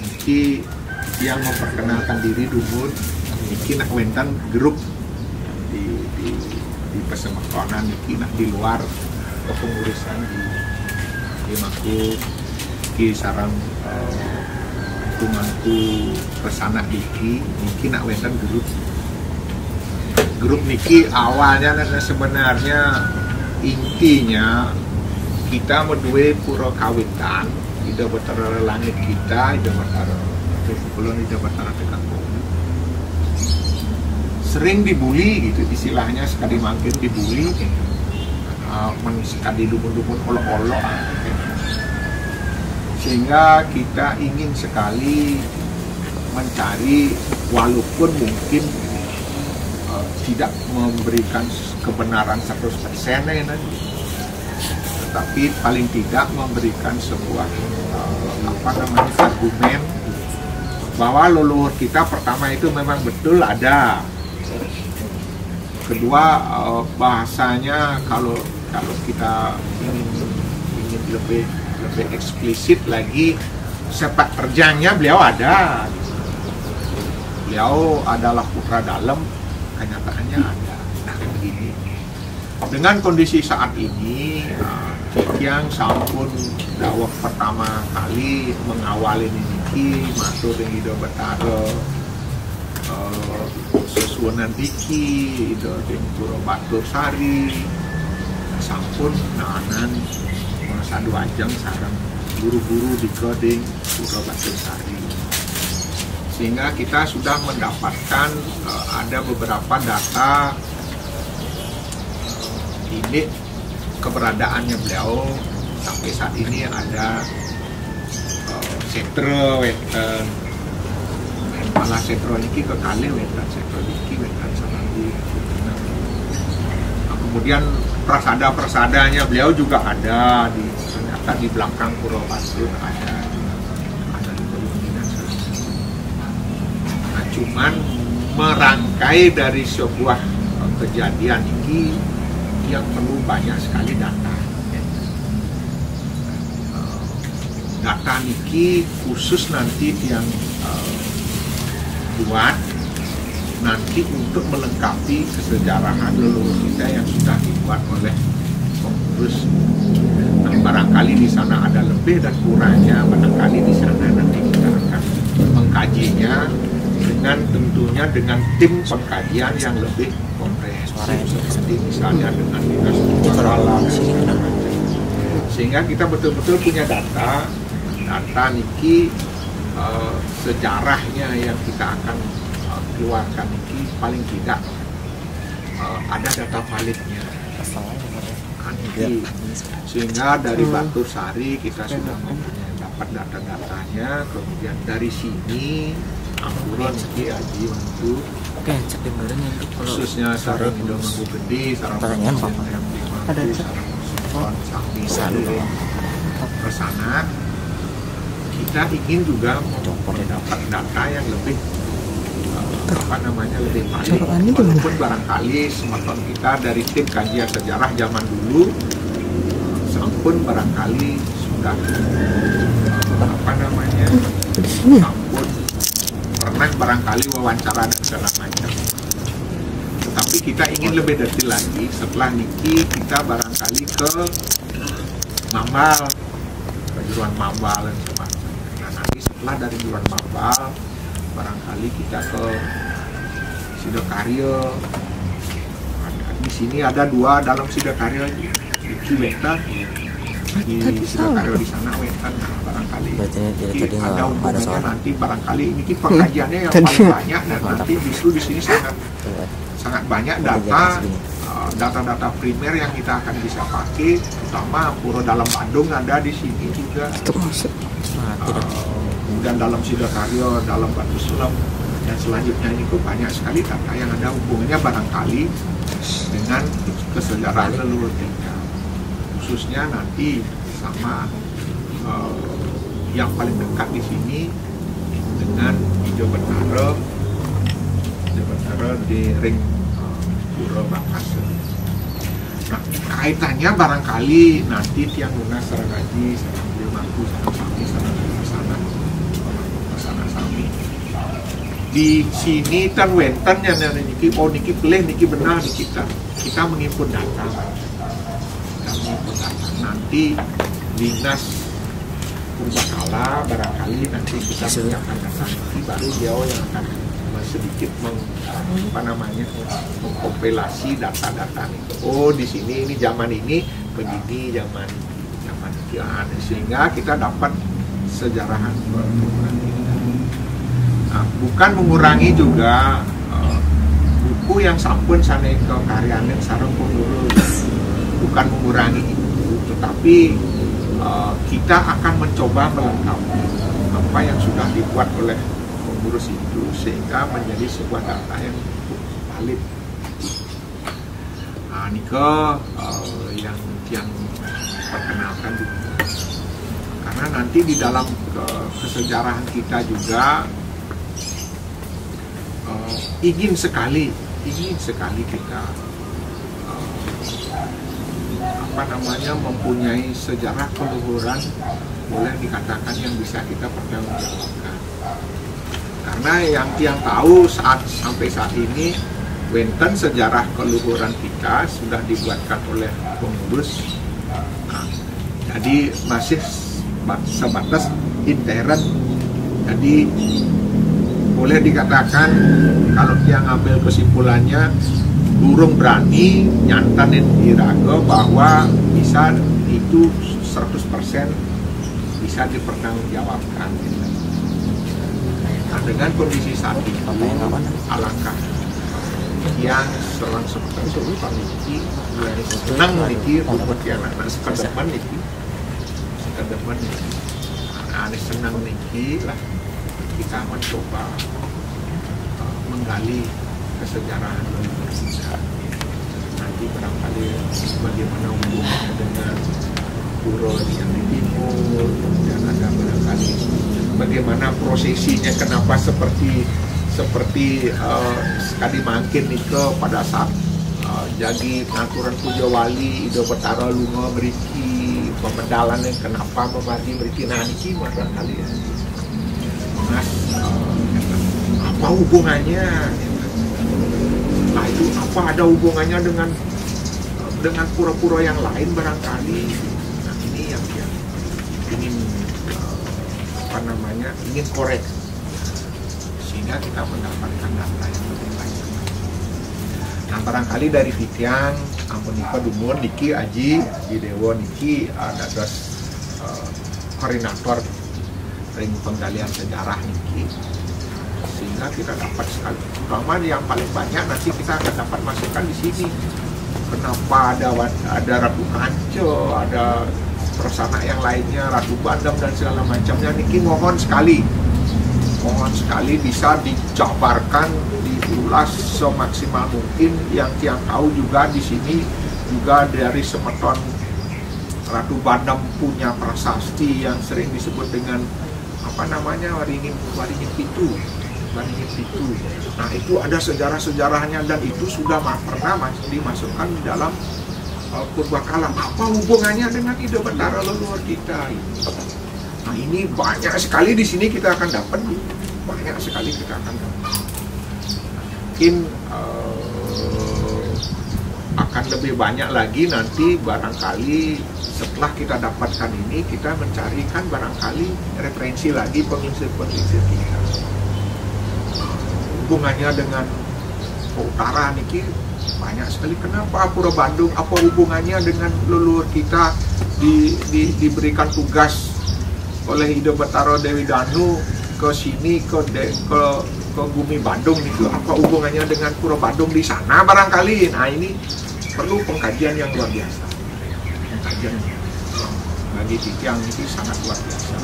Niki yang memperkenalkan diri dulu, niki nak wentan grup di Pasemakona, niki nak di luar kepengurusan di Maku ki sarang tumanku kesana niki nak wentan grup niki awalnya sebenarnya intinya kita berdua pura kawitan ida betara langit kita ida betara kulon ida betara tekan bumi sering dibully gitu istilahnya sekali makin dibully sekali dumun-dumun olok-olok sehingga kita ingin sekali mencari walaupun mungkin tidak memberikan kebenaran 100% ya nanti, tetapi paling tidak memberikan sebuah argumen bahwa leluhur kita pertama itu memang betul ada. Kedua bahasanya kalau kita ingin lebih eksplisit lagi, sepak terjangnya beliau ada. Beliau adalah putra dalam, kenyataannya ada. Nah begini, dengan kondisi saat ini yang sampun dakwah pertama kali mengawali niki masuk di Ido Betara sesuanan diki Ido di Pura Batur Sari sampun nanan masa 2 jam sarang guru-guru di Keding Pura Batur Sari, sehingga kita sudah mendapatkan ada beberapa data ini keberadaannya beliau sampai saat ini. Ada setro wetan malah setro ini ke kali wetan setro diki wetan salandi. Kemudian prasadanya beliau juga ada ternyata di belakang Pura Batur ada di Dinas. Nah, cuman merangkai dari sebuah kejadian ini yang perlu banyak sekali data. Data niki khusus nanti yang buat nanti untuk melengkapi kesejarahan leluhur kita yang sudah dibuat oleh pengurus. Nah, barangkali di sana ada lebih dan kurangnya, barangkali di sana nanti kita akan mengkajinya tentunya dengan tim pengkajian yang lebih komprehensif seperti misalnya dengan dinas alam, sehingga kita betul-betul punya data niki sejarahnya yang kita akan keluarkan niki paling tidak ada data validnya sehingga dari Batur Sari kita sudah dapat data-datanya, kemudian dari sini Amburon niki Aji Mantu khususnya sarang Indo Mangku Gede, sarang yang bisa ke sana. Kita ingin juga mendapat data yang lebih lebih valid, walaupun barangkali sematon kita dari tim kajian sejarah zaman dulu sampun barangkali sudah sampun pernah barangkali wawancara dan segala macam. Tapi kita ingin lebih detail lagi. Setelah niki kita barangkali ke Mambal, ke Juruan Mambal dan semacam. Nah nanti setelah dari Juruan Mambal barangkali kita ke Sidokaryo. Di sini ada 2 dalam Sidokaryo di Wetan. Di Sidokaryo di sana Wetan, barangkali ada hubungannya nanti, barangkali ini pengkajiannya yang paling banyak dan nanti justru di sini sangat banyak data primer yang kita akan bisa pakai, terutama Pura Dalam Bandung ada di sini juga, kemudian dalam Sidokaryo, dalam Batu Sulam dan selanjutnya ini banyak sekali data yang ada hubungannya barangkali dengan kesejarahan leluhur kita, khususnya nanti sama yang paling dekat di sini dengan Ido Betara di ring Pura Bangkasa. Nah, kaitannya barangkali nanti tiang lunas sarang haji, sarang beli mampu, sarang sami, sarang sana di sini kan wentan yang niki niki pilih niki benar niki kita mengimpun data. Nanti dinas purbakala barangkali nanti kita menyiapkan data nanti baru dia yang akan sedikit mengkompilasi data-data nih. Oh di sini ini zaman ini begini zaman sekian, sehingga kita dapat sejarahan. Nah, bukan mengurangi juga buku yang sampun sana ke karyanen sareng pengurus, bukan mengurangi itu, tetapi kita akan mencoba melengkapi apa yang sudah dibuat oleh pengurus itu sehingga menjadi sebuah data yang valid. Nah, ini yang perkenalkan juga. Karena nanti di dalam kesejarahan kita juga ingin sekali kita mempunyai sejarah keluhuran, boleh dikatakan yang bisa kita pertanggungjawabkan. Karena yang tahu sampai saat ini wenten sejarah keluhuran kita sudah dibuatkan oleh pengurus. Nah, jadi masih sebatas intern. Jadi boleh dikatakan kalau dia ngambil kesimpulannya burung berani nyantanin diraga bahwa bisa itu 100% bisa dipertanggungjawabkan. Nah, dengan kondisi saat ini alangkah yang selang seperti itu paniki senang niki buat anak sekedepan niki anak senang niki lah kita mencoba menggali kesejarahan Indonesia. Nanti barangkali bagaimana hubungannya dengan pura yang di timur, kemudian ada barangkali bagaimana prosesinya, kenapa seperti sekali makin nike pada saat jadi pengaturan puja wali Ido Betara Lunga beriki pemedalan yang kenapa memadi beriki niki barangkali ya. Mas apa hubungannya? Nah itu apa ada hubungannya dengan pura-pura yang lain barangkali? Nah ini yang ingin ingin korek sehingga kita mendapatkan data yang lebih banyak. Nah barangkali dari Fitian, ampun Nipa Dumun, Niki Aji di Dewo Niki ada koordinator ring penggalian sejarah Niki, sehingga kita dapat sekali, terutama yang paling banyak nanti kita akan dapat masukkan di sini. Kenapa ada Ratu Kanco, ada persana yang lainnya, Ratu Bandam dan segala macamnya. Niki mohon sekali bisa dijabarkan, diulas semaksimal mungkin. Yang tahu juga di sini juga dari Semeton Ratu Bandam punya prasasti yang sering disebut dengan Waringin Pitu. Nah itu ada sejarah-sejarahnya dan itu sudah pernah dimasukkan dalam purbakala. Apa hubungannya dengan Ido Betara leluhur kita? Nah ini banyak sekali di sini kita akan dapat, Mungkin akan lebih banyak lagi nanti barangkali setelah kita dapatkan ini kita mencarikan barangkali referensi lagi penginsir-penginsir kita. Hubungannya dengan utara niki banyak sekali. Kenapa Pura Bandung? Apa hubungannya dengan leluhur kita diberikan tugas oleh Ido Betara Dewi Danu ke sini ke Bumi Bandung itu? Apa hubungannya dengan Pura Bandung di sana barangkali? Nah ini perlu pengkajian yang luar biasa. Pengkajian bagi Titiang itu sangat luar biasa.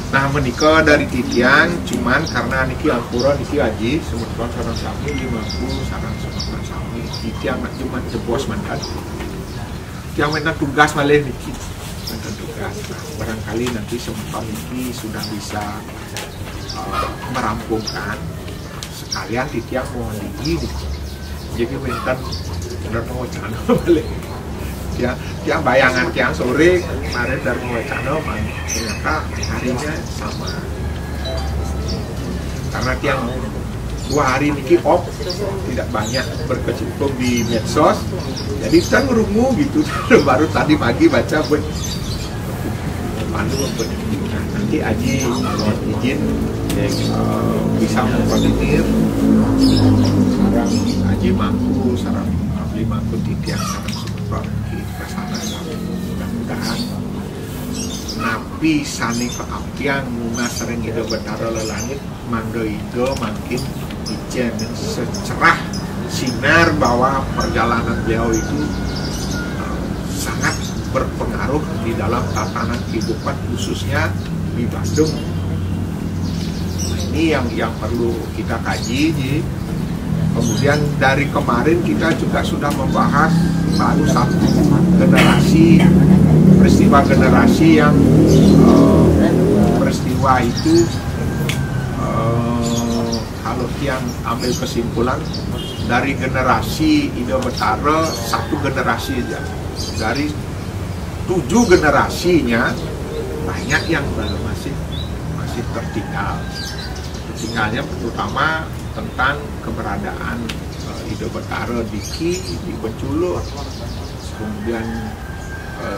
Nah menikah dari Titiang cuman karena niki Ampura niki Aji Semeton sarang sami 50 sarang Semeton sami Titiang cuma jebos mantan yang mantan tugas malih niki mantan tugas. Nah, barangkali nanti Semeton niki sudah bisa merampungkan sekalian Titiang mau lagi jadi mantan benar mau cana balik. Tiang bayangan tiang sore kemarin dari Wacana ternyata harinya sama, karena karena yang 2 hari niki off, tidak banyak berkecimpung di medsos, jadi kita ngerungu gitu. Baru tadi pagi baca nanti Aji mohon izin bisa mengkoordinir sarang Aji mampu, sarang Abli mampu titiang sarang support ke sana. Mudah-mudahan napi sani keapian muna sering ide betara lelangit mangga ide makin ijen secerah sinar bahwa perjalanan beliau itu sangat berpengaruh di dalam tatanan kehidupan khususnya di Bandung. Ini yang perlu kita kaji. Kemudian dari kemarin kita juga sudah membahas baru satu generasi, peristiwa generasi yang peristiwa itu kalau yang ambil kesimpulan dari generasi Ide Betara, satu generasi aja dari 7 generasinya banyak yang masih tertinggalnya terutama tentang keberadaan Ide Betara di Ki, di Beculur, kemudian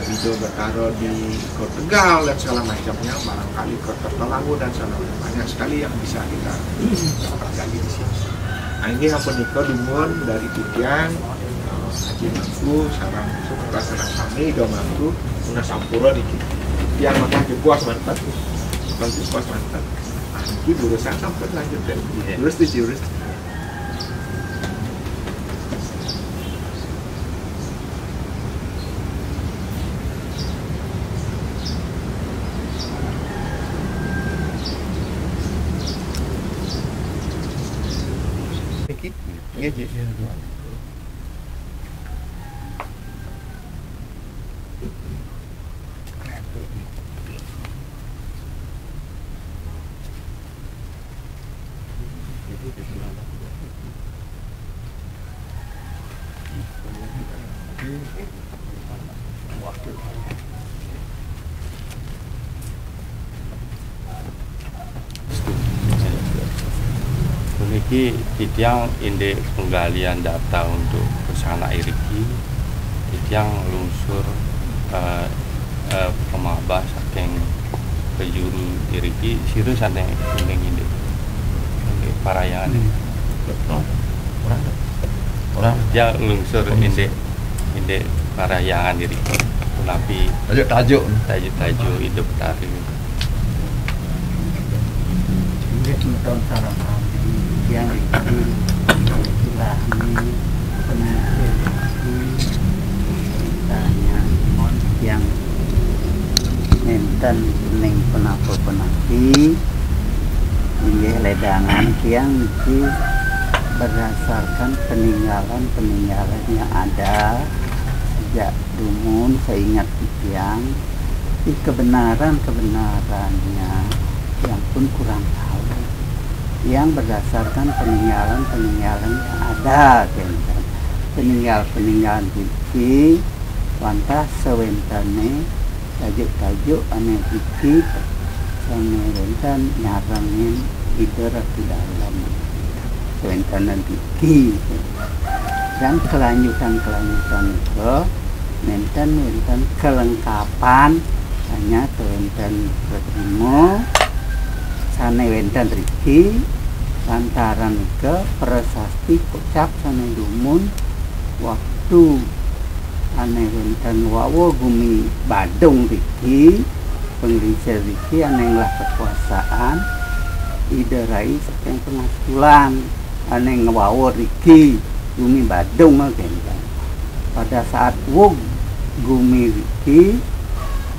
Ide Betara di Tegal dan segala macamnya, barangkali Telangu dan segala macam, banyak sekali yang bisa kita pelajari di sini. Nah ini apa nikah dumun dari Titian, Haji Mampu, sarang sarang kami, Ide Mampu, Una Sampura di Titian maka jepuas mantap, bukan jepuas mantap. Ini urusan sampai lanjut dan jurus. Niki Titiang inde penggalian data untuk kesana iriki Titiang lungsur pemabah saking kejuru iriki siru sane undeng inde parayangan orang dia lungsur inde parayangan iriki tapi tajuk hidup tari tahun sarang yang Ilahi pemikir tanya yang enten ning penapi inggih ledangan kiang iki berdasarkan peninggalan yang ada sejak dumun seingat kiang kebenarannya yang pun kurang tahu yang berdasarkan peninggalan yang ada peninggalan iki wantah sewentane tajuk ane iki samenten nyarangin ide ratu dalam sewentanan iki dan kelanjutan itu menten kelengkapan hanya sewenten ketemu sane wenten riki lantaran ke prasasti kocap sane dumun waktu ane wenten wawo gumi Badung riki penglingsir riki ane lah kekuasaan ide rai saking pengasulan ane ngewawo riki gumi Badung kan pada saat wog gumi riki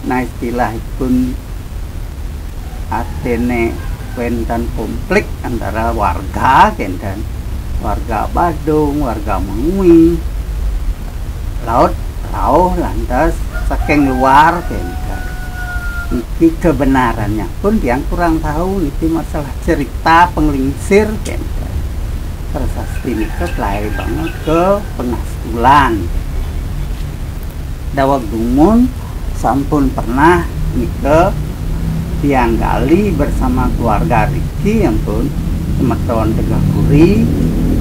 nah istilah pun atene wenten konflik antara warga kenten warga Badung, warga Mengui laut lantas saking luar kenten iki kebenarannya pun yang kurang tahu niki masalah cerita penglingsir kenten prasasti nika lain banget ke pengastulan dawag dumun sampun pernah nika tiang gali bersama keluarga Riki yang pun semeton Tegah Puri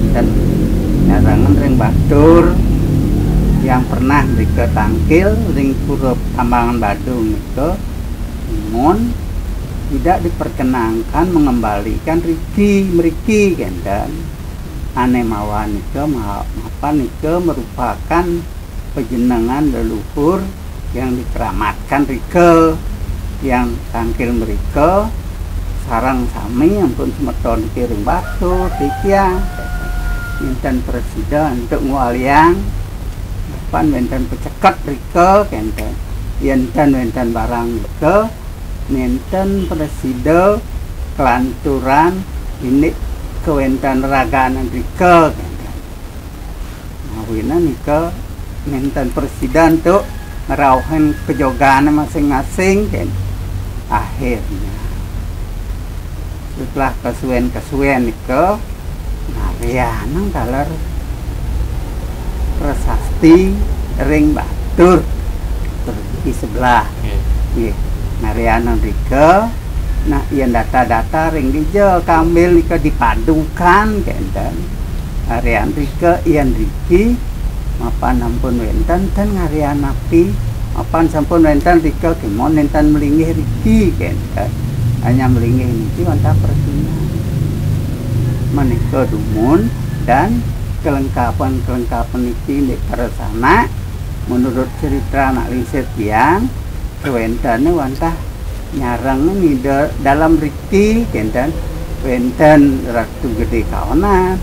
dan nyarangan ring batur yang pernah mereka tangkil ring pura Tambangan Badung itu namun tidak diperkenankan mengembalikan meriki kan, dan aneh mawan itu mapan itu merupakan pejenengan leluhur yang dikeramatkan rike yang tangkil mereka sarang sami ampun semeton kiring batu tikiang minten presiden untuk ngualiang depan minten pecekat rike kenten minten barang rike minten presiden kelanturan ini kewenten raganan rike kenten ngawina nika minten presiden tuh ngerauhin kejogaan masing-masing kan. Akhirnya setelah kesuwen itu narianang dalar prasasti ring batur di sebelah narianang rike nah yang data-data ring dijo kambil nika dipadukan kan, dan narian rike ian riki mapan ampun wenten dan ngarian api mapan sampun wenten rika kemon wenten melingih riki kan, hanya melingih niki wantah persina menika dumun dan kelengkapan niki di persana menurut cerita anak lingsir tiang wentane wantah nyarang ni dalam riki kan, dan wenten Ratu Gede Kaonan,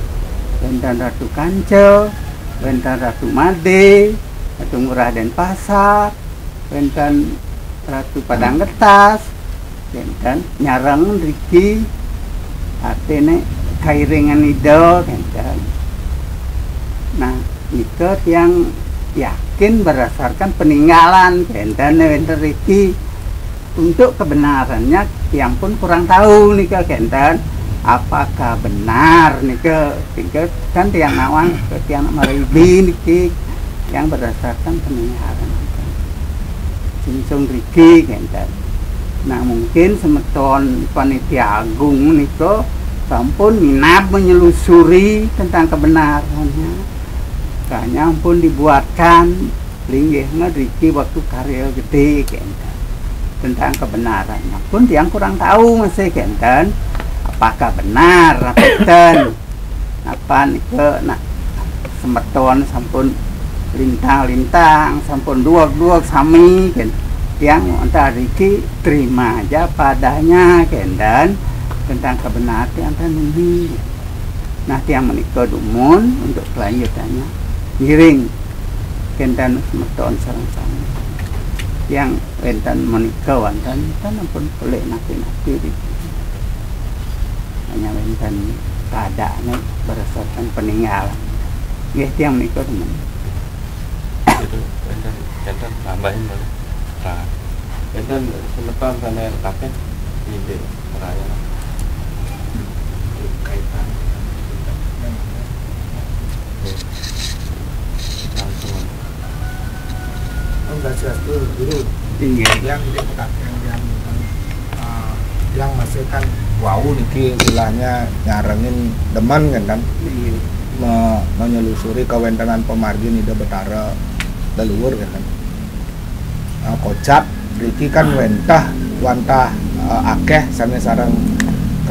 wenten Ratu Kancil, wenten Ratu Made, Ratu Murah Denpasar, wenten Ratu Padang Getas, wenten nyarang riki artinya kairingan ido wenten. Nah, itu yang yakin berdasarkan peninggalan wenten riki untuk kebenarannya yang pun kurang tahu nih wenten. Apakah benar nih kan tiang nawang ke tiang maribi niki yang berdasarkan peninggalan cincung riki kan. Nah mungkin semeton panitia agung niko sampun minat menyelusuri tentang kebenarannya kayaknya pun dibuatkan linggihnya riki waktu karya gede kan, tentang kebenarannya pun tiang kurang tahu masih kan. Apakah benar rapeten apa nike nak semeton sampun lintang sampun duak sami kan yang antara riki terima aja padanya kan, dan tentang kebenaran yang ini nah tiang menikah dumun untuk kelanjutannya ngiring kendan semeton sarang sami yang enten menikah wantan ampun boleh napi riki hanya wenten keadaannya berdasarkan peninggalan. Ya, yang menikah teman. Itu wenten tambahin boleh. Nah, wenten semeton sana kakek ide raya. Kaitan. Langsung. Enggak sesuatu dulu. Yang yang masih kan wow niki istilahnya nyarengin deman kan menyelusuri kewentanan pemargin ida betara leluhur kan kocap riki kan wantah akeh sami sareng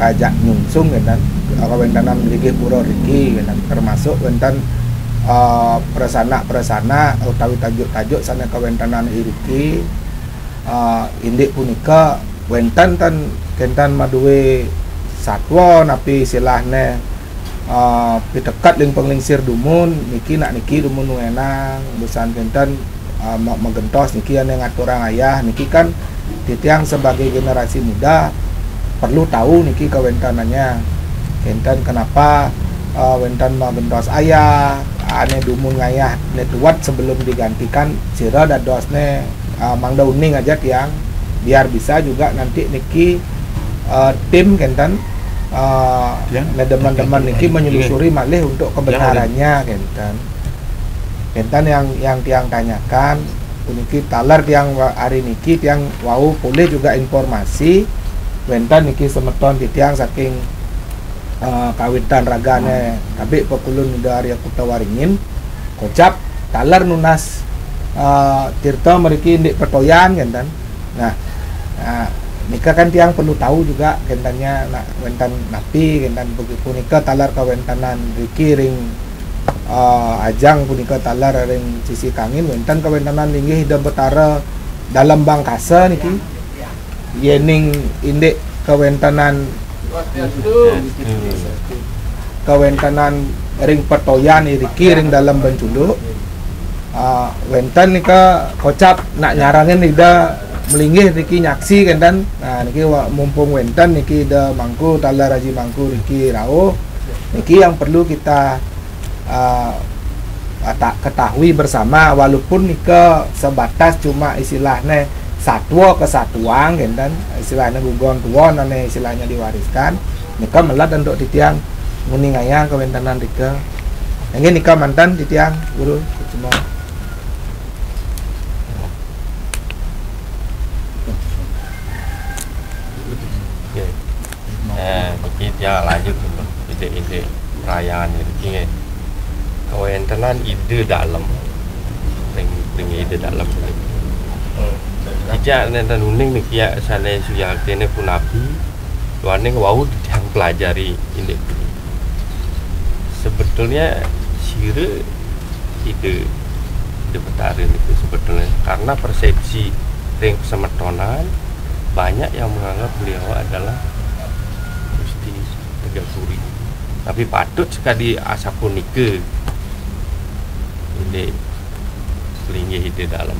kajak nyungsung kan kewentanan riki pura riki kan termasuk wentan presana utawi tajuk sana kewentanan riki indik punika wentan kentan maduwe satwa napi silahne pitekat ling penglingsir dumun niki dumun wenang busan kentan megentos niki yang ngaturang ayah niki kan titiang sebagai generasi muda perlu tahu niki kewentanannya kentan kenapa wentan megentos ayah ane dumun ngayah ne tuat sebelum digantikan sira dadosne mangdauning aja tiang biar bisa juga nanti niki tim kentan teman-teman niki menyelusuri malih untuk kebenarannya kentan yang tiang tanyakan niki talar tiang hari niki tiang wau boleh juga informasi kentan niki semeton di tiang saking kawitan ragane tapi pekulun dari Kuta Waringin kocap talar nunas tirta meriki indik petoyan kan. Nah, nika kan tiang perlu tahu juga kentannya wentan napi kentan begitu nika talar kawentanan riki ring ajang punika talar ring sisi kangin wentan kawentanan linggih hidam betara dalam bangkasa niki yening indik kawentanan ring petoyan iriki ring dalam benculuk wentan nika kocap nak nyarangin ida melinggih niki nyaksi kentan. Nah niki mumpung wentan niki ida mangku talar haji mangku riki rao niki yang perlu kita ketahui bersama walaupun nika sebatas cuma istilahnya satwa kesatuan kentan istilahnya gugon tuan ane istilahnya diwariskan nika melat untuk titiang nguningaya kewentanan rika ini nika mantan titiang guru cuma kita lanjut dulu ide perayaan ini kewentanan ide dalam ring ide dalam jika nenten uning nih ya sana suya kene punapi luarnya wau yang pelajari ini sebetulnya sire ide betarin itu sebetulnya karena persepsi ring semetonan banyak yang menganggap beliau adalah Gusti Tegasuri tapi patut sekali asapunike ini linggih ide dalam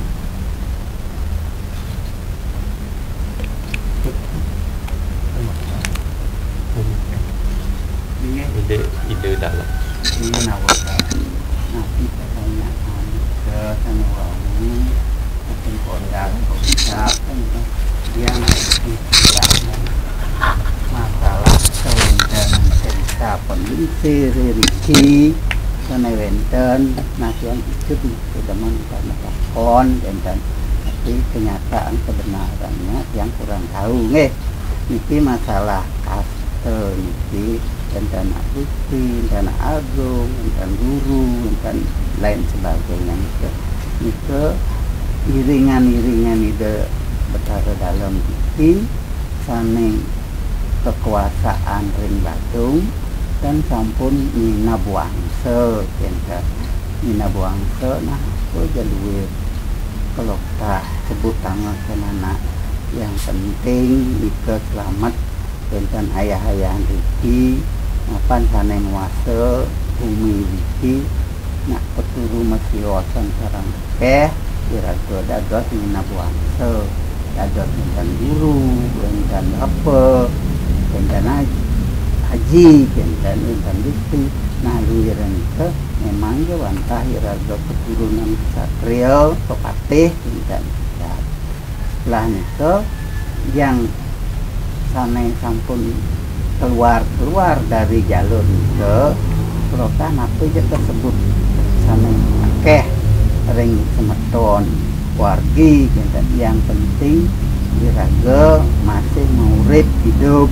ide dalam ini nawakan nanti katanya ke sana wangi mungkin kodam kodam yang masalah kewentan cerita penisi riki sana wenten nasian itu teman karena kon dan tapi kenyataan kebenarannya yang kurang tahu niki masalah kaste niki dan Gusti, dan Agung, dan Guru, dan lain sebagainya. Itu iringan-iringan ide betara dalam iki saning kekuasaan ring Batung dan sampun Nina Buangse, Nina Buangse. Nah, aku jalur kalau tak sebut tangan kenana yang penting ike selamat dan ayah-ayahan riki mapan sanen wase bumi riki nak peturu masih sarang irago dadot Nina Buangse dadot dan guru dan apa dan haji dan bukti nah luiran itu memang wantah irago keturunan satrio pepatih dan setelah itu yang sana sampun keluar dari jalur ke prokan apa je tersebut sana ring semeton wargi dan yang penting diraga masih mengurip hidup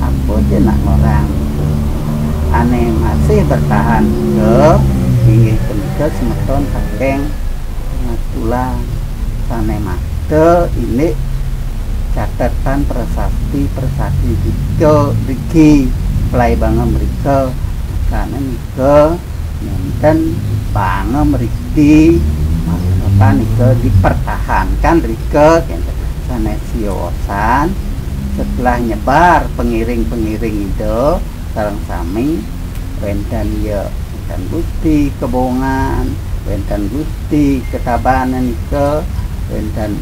apa je nak orang aneh masih bertahan ke ingin ke semeton kakeng tulang sana mata ini catatan prasasti riki pelai bangga mereka karena mereka nenten bangga meriki maka mereka dipertahankan rika sana siosan setelah nyebar pengiring itu sarang sami wenten ya wenten Gusti kebongan wenten Gusti ketabanan ke wenten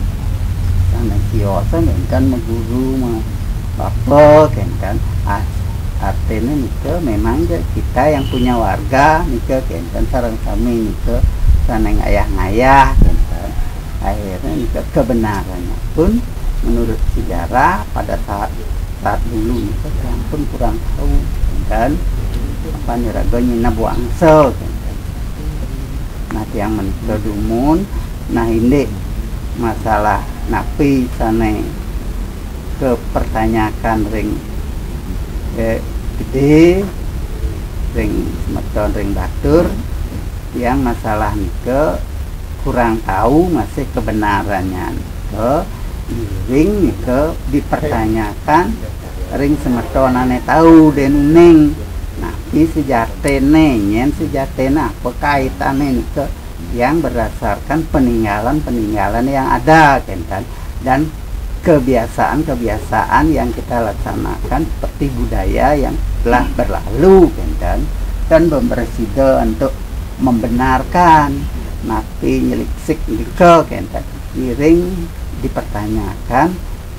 sana siosan kan mengguru bapak kan artinya nika memang kita yang punya warga nika kan sarang kami nika sana ngayah kan akhirnya nika kebenarannya pun menurut sejarah pada saat dulu nika yang pun kurang tahu kan apa niragonya Nina Buangse kan nah yang menikah dumun nah ini masalah napi sana kepertanyakan ring gede ring semeton ring batur yang masalah nike kurang tahu masih kebenarannya nike ring nike dipertanyakan ring semeton ane tahu dan uning nabi sejatene nyen sejatene apa kaitannya nike yang berdasarkan peninggalan yang ada kan dan kebiasaan yang kita laksanakan seperti budaya yang telah berlalu kan dan berpresida untuk membenarkan napi nyeliksik nike kan iring dipertanyakan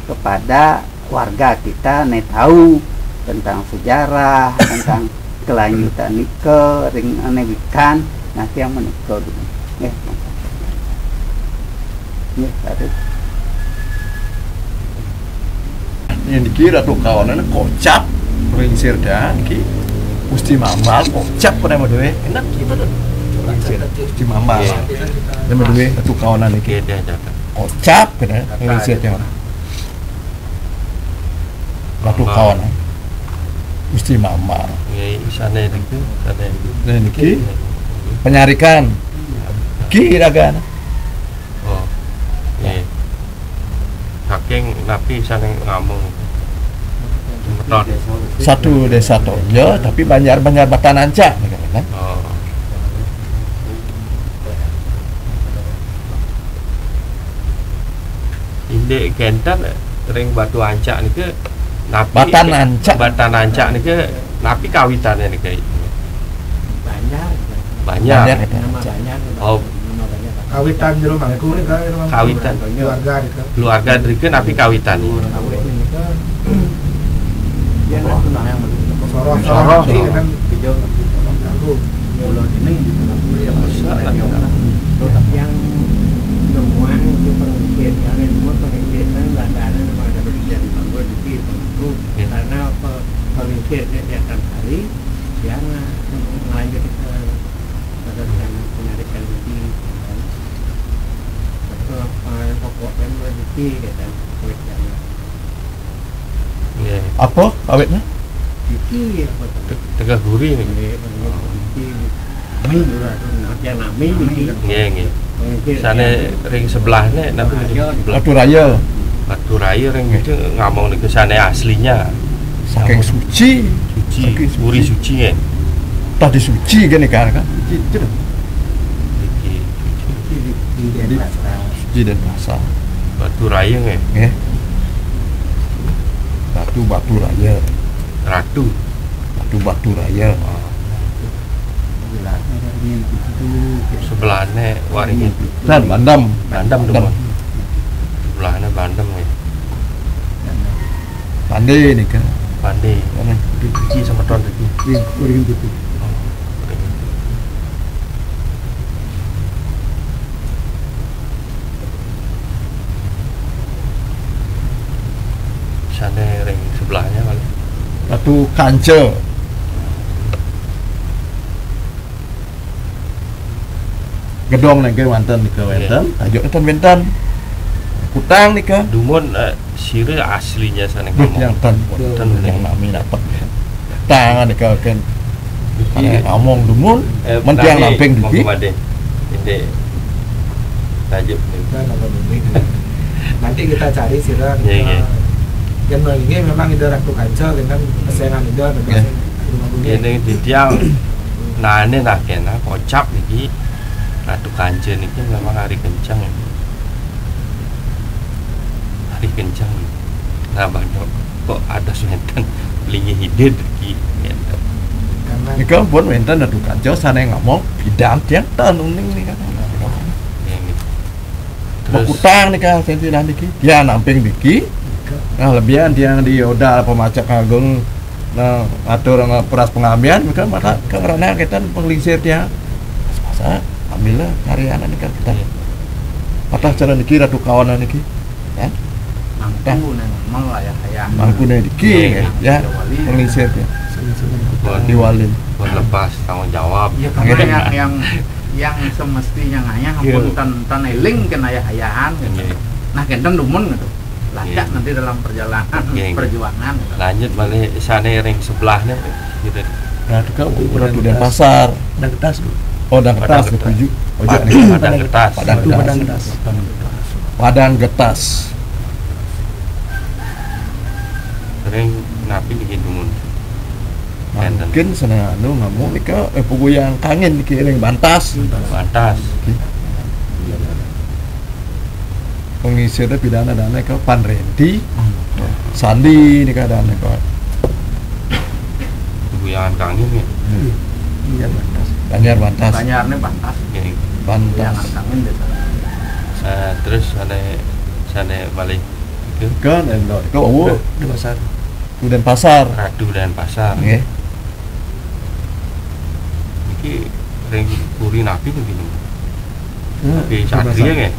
kepada warga kita nih tahu tentang sejarah tentang kelanjutan nike ring anewikan nanti yang menikah dulu harus ini kira tuh kawanan kocap ringsir dah ki mesti mamal kocap pada madue enak kita tuh ringsir mesti mamal dan madue tuh kawanan iki kocap kena ringsir dah tuh kawanan mesti mamal sana itu sana dan iki penyarikan kiragan oh iya saking napi sana ngomong satu desa Tojo tapi banyak batan anca kan oh indek kentan ring batu anca nih ke napi batan anca nih ke napi kawitannya nih kayak banyak oh kawitan jero mangku nih kawitan keluarga dari ke napi kawitan sorong kan yang nemuan itu pengikir yang semua pengikir kan landaran pada berjalan bangun di bangku karena pengikir setiap hari yang melanjut ke pada penarikan rezeki pokok dan rezeki dan apa awetnya rezeki tegak gurih nih ming lah yang nami nggih sana ring sebelahnya nabi Batu Raya ring itu ngomong nih ke sana aslinya saking suci puri suci ya tadi suci kan kan suci dan basah Batu Raya nggih Batu Raya Batu Raya sebelahnya waringin dan Bandam dong sebelahnya Bandam ya Pande nih kan Pande Riki sama Ton Riki waringin gitu sana ring sebelahnya kali Batu Kance gedong nih ke Wanten nih ke Wanten tajuk itu Wanten Kutang nih ke Dumun sire aslinya sana yang yang nami dapat tangan nih ke kan ngomong Dumun mentiang lamping diki ini tajuk nanti kita cari sirah yang ini memang itu Ratu Kancel dengan kesengan itu ini di tiang nah ini nak kena kocap nih Ratu Kancil ini memang hari kencang ya. Hari kencang nah banyak kok ada suentan belinya hidup lagi ini kan pun Wanten Ratu Kancil sana yang ngomong bidang tiang tan uning nih kan terus Kutang nih kan sentilan diki dia namping diki nah lebihan dia di Yoda pemacak agung nah atur peras pengamian kan maka karena kita penglingsir dia masa ambillah karya anak kan kita patah cara niki Ratu kawanan niki ya mangku ngomong lah ya mangku niki ya penglingsir dia diwalin buat lepas tanggung jawab ya karena yang semestinya nganya ampun tan eling kena ayahan nah gendeng dumun gitu lacak nanti dalam perjalanan perjuangan. Lanjut balik sana ring sebelahnya gitu. Nah, itu kan ukuran di Denpasar. Dan kertas. Oh, dan kertas ketujuh. Ojek nih. Padang Getas. Padang kertas. Padang Getas. Ring napi bikin dumun. Mungkin sana anu ngamuk nika pugu yang kangen dikiring Bantas. Bantas. Pengisirnya pidana dana ke Pan Rendi. Sandi nika dana ke Buku yang kangen ya. Iya Bantas. Banyar Bantas. Banyarnya Bantas. Bantas. Jangan kangen deh. Terus sana balik itu Kan endo ke Di pasar. Kemudian pasar. Radu dan Pasar. Nggih. Iki ring puri napi begini. Di Satria nggih.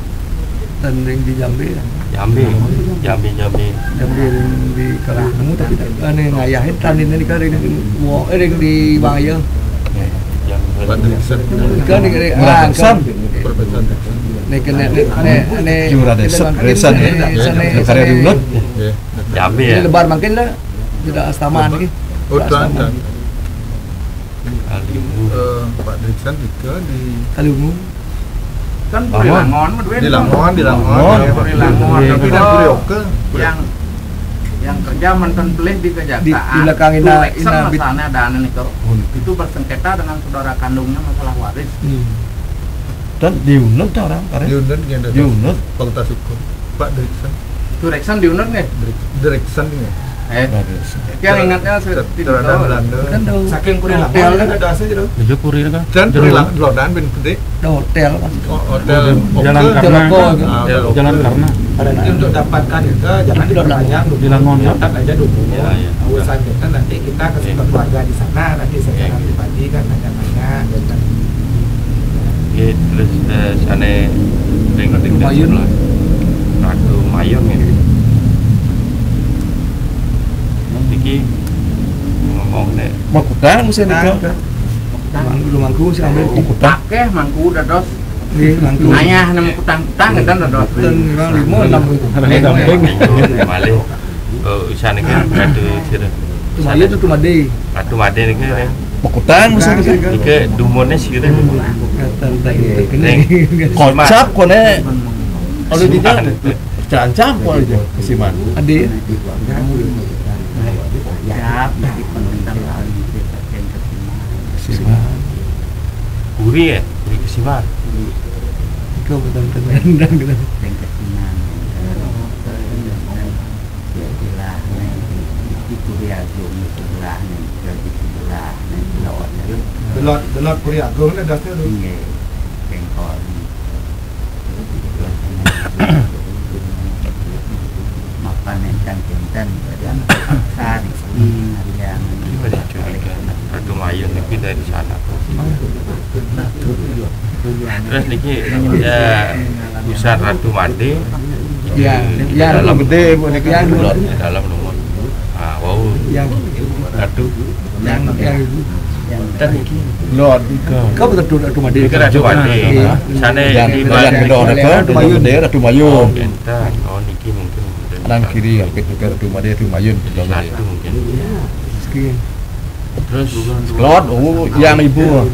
Dan ring di Jambi. Jambi. Jambi ring di Kalungmu tapi ane ngayahin tanin ini kan ring di Bangaya. Kan ring Rangsan. Nek Jura desa resan ya. Karya diulut. Jambi ya. Lebar makin lah. Tidak astaman lagi. Kalimu. Pak Diksan juga di Kalungmu. Kan Puri Langon di Langon Puri Langon tapi dan Puri Oke yang kerja mantan pelih di kejaksaan di belakang ina masalahnya ada nih kok itu bersengketa dengan saudara kandungnya masalah waris. Dan diunut ta orang karena Diunut gini diunut Fakultas Hukum Pak Diksan Itu Reksan diunut nggak? Diksan ini Yang ingatnya Terhadap Belanda kan saking Puri hotel Langon ada asal gitu. Itu puri kan. dan Puri Langon bin Gede hotel hotel Jalan Oke Karna. Jalan Karna. Jadi untuk dapatkan itu jangan diperpanjang dulu. Di Langon ya. Catat aja dulu. Ya, ya. Urusan kita nanti kita kasih ke keluarga di sana, nanti secara pribadi kan nanya-nanya dan Terus sana ring Mayun. Radu Mayun ya. Iki ngomong nek Makutang mesti nika. Mangku sih ambil Makutang. Akeh mangku dados. Nggih, mangku. Ayah nemu kutang-kutang kan dados. Dan memang 5 6 Malih. Sana kan radu sira. Cuma itu cuma deh. Radu Made niki ring. Makutang mesti nika. Iki dumone sira. Kocap kone. Oleh dia cancam kok aja kesiman. Adik. Ya, di pemerintahan Kesiman. Puri ya, puri Kesiman. Kau betul-betul rendang gitu. Belot Puri Agung ada dasar dulu. Radu Mayun niki dari sana. Terus niki pusat Radu Made. Ya, Dalam gede bu nika yang dulu. Dalam nomor. Wow. Yang Radu. yang ibu. Dan niki Lord. Kau betul Radu Made. niki Radu Made. Sana Dan di jalan gedor nika Ratu Gede Ratu Mayun. Enten. Oh niki mungkin Kanan kiri hampir juga Ratu Made Ratu Mayun. Radu mungkin. Sekian. Terus Lord, yang ibu.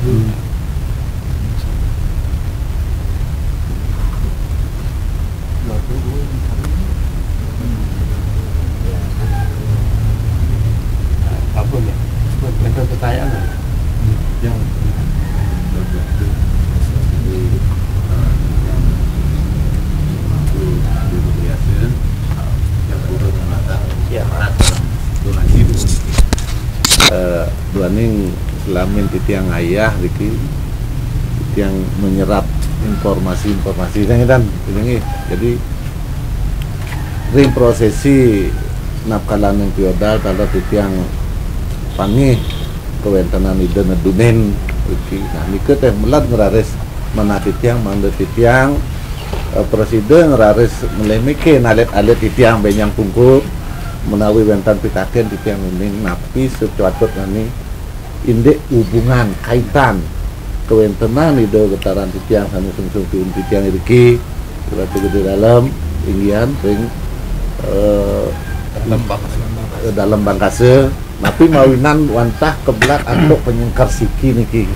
apa nih? Ada pertanyaan? Yang Duaning selamin titiang ayah Riki yang menyerap informasi-informasi dan ini jadi ring prosesi napkalan yang piodal kalau titiang pangi kewentanan ide nedumen Riki nah nikah teh melat ngeraris mana titiang manda titiang presiden ngeraris melemikin alit-alit titiang benyang pungkur menawi wentan pitaken titiang ini napi sesuatu nani indek hubungan kaitan kewentenan ide getaran titiang sama sungsung titiang Riki berarti di dalam inggian ring dalam bangkase tapi mawinan wantah keblak atau penyengkar siki niki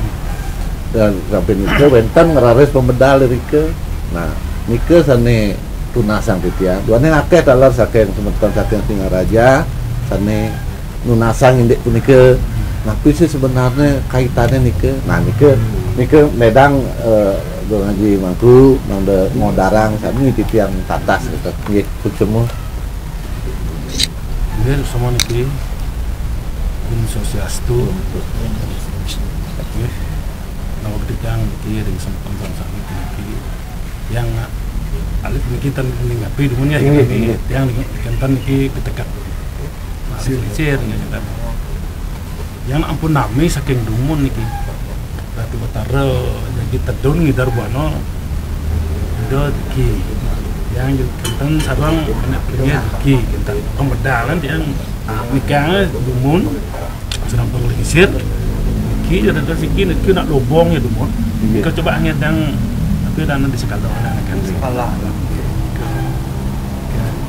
dan sampai nike wentan ngerares pemedal rike nah nike sane tunasang titiang duane akeh talar saking semeton saking Singaraja sane nunasang indek punike tapi sih sebenarnya kaitannya nike nah nike medang ngaji mangku nang ngodarang sami titiang tatas gitu nggih kucemu nggih sama niki Sosiastu nah titiang niki ring sempeng sami niki yang alif niki tan ngapi dumunnya ini yang kan niki ketekak masih licir gitu yang ampun nami saking dumun niki berarti betara jadi tedun ngidar buano itu ki yang kan sarang kena punya ki kita pemedalan yang nikah dumun sedang pengelisir ki jadi siki niki nak lobong ya dumun kau coba ngedang tapi dana di sekali orang kan salah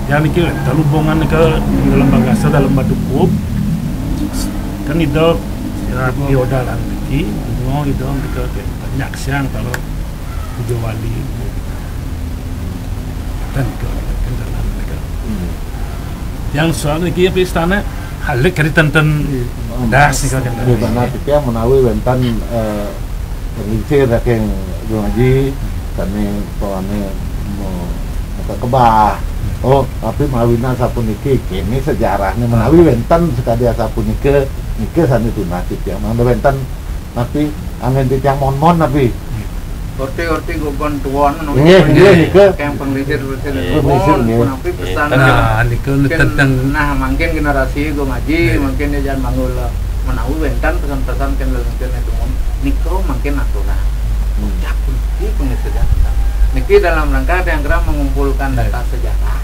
yang niki lubongan ke dalam bagasa dalam badukub kan itu diodalan niki mau itu ke banyak siang kalau tujuh wali dan ke kendaraan mereka yang soal niki apa istana halik kari tenten das nih kan di mana kita menawi wentan berlincir saking ngaji kami pawane mau kebah oh tapi mawinan sapuniki kini sejarahnya menawi wentan sekali sapunike nike sani tunasi ya mang wentan tapi angin titiang mon tapi orti gubon tuan nggih yang pengelisir tapi pesan nah mungkin generasi gue ngaji mungkin dia jangan manggul menawi wentan pesan-pesan kan itu niko mungkin aturan ucap niki pengelisir niki dalam rangka yang kira mengumpulkan data sejarah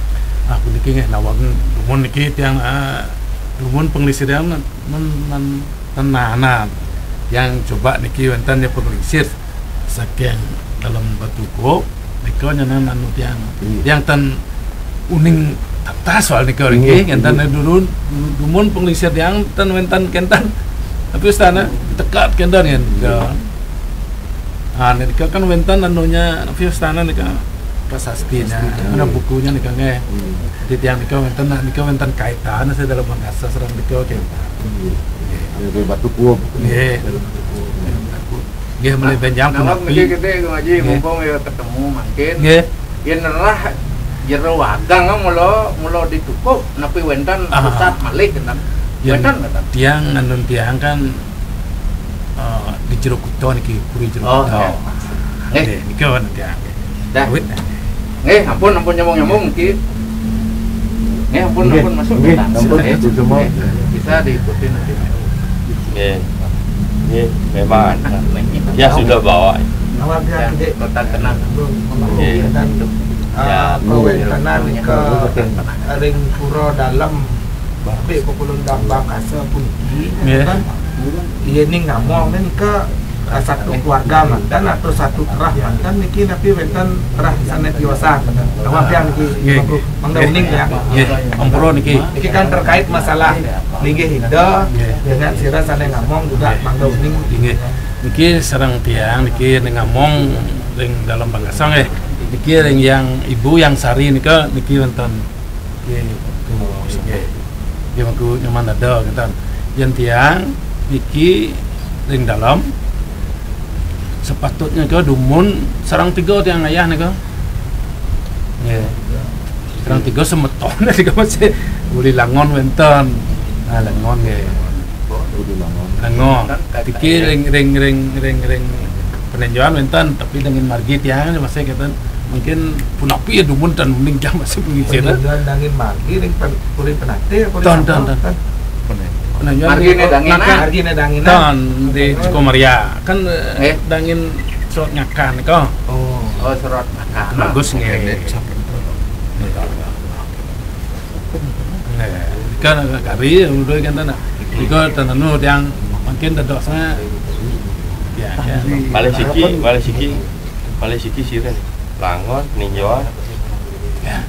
aku niki nggih nawang dumun niki tiang dumun pengelisir yang tenanan yang coba niki wentan dia pengelisir saking dalam batu kok niko nyanan anu yang tan uning tata soal niko niki kentan dulu dumun pengelisir yang tan wentan kentan tapi istana tekat kentan kan niko kan wentan anunya istana niko prasastinya ada bukunya niko nggih di tiang niko wentan kaitan saya dalam bangsa serang niko kentan dari batu kuop nggih nggih mulai benjang pun api gede ngaji mumpung ya ketemu mungkin nggih yen nerah jero wagang mulo ditukup napi wentan pusat malik kan wentan kan tiang andun tiang kan di jero kuto niki puri jero kuto nggih niki wan tiang dah nggih ampun nyambung niki nggih ampun masuk ampun bisa diikuti nanti memang dia sudah bawa kota tenang kawetan ke ring pura dalam bape populun dambang kasa puniki kan iya nih ngamong dan ke satu keluarga mantan atau satu kerah mantan niki tapi wentan kerah sana diosa awak yang niki mangdauning ya ampuro niki kan terkait masalah linggih hida dengan sira sana ngamong juga mangdauning niki sareng tiang niki ngamong ring dalam bangkasang niki ring yang ibu yang sari nika niki wonten nggih mangku nyaman ada kan yen tiang niki ring dalam sepatutnya ke dumun sarang tiga tiang ayah nika nggih sarang tiga semeton nika masih uli langon wonten langon nggih langon iki ring penenjuan wonten tapi dengan margi tiang masih kata mungkin punapi ya dumun dan meninggal masih pengisir dangin margi ring puri penate ton margi dangin ton di Sukomaria kan dangin surat ngakan kok oh surat ngakan bagus nggih kan kari udah kan tanah iko tanah yang mungkin dadosnya ya Bale siki sireh langon ninjoan ya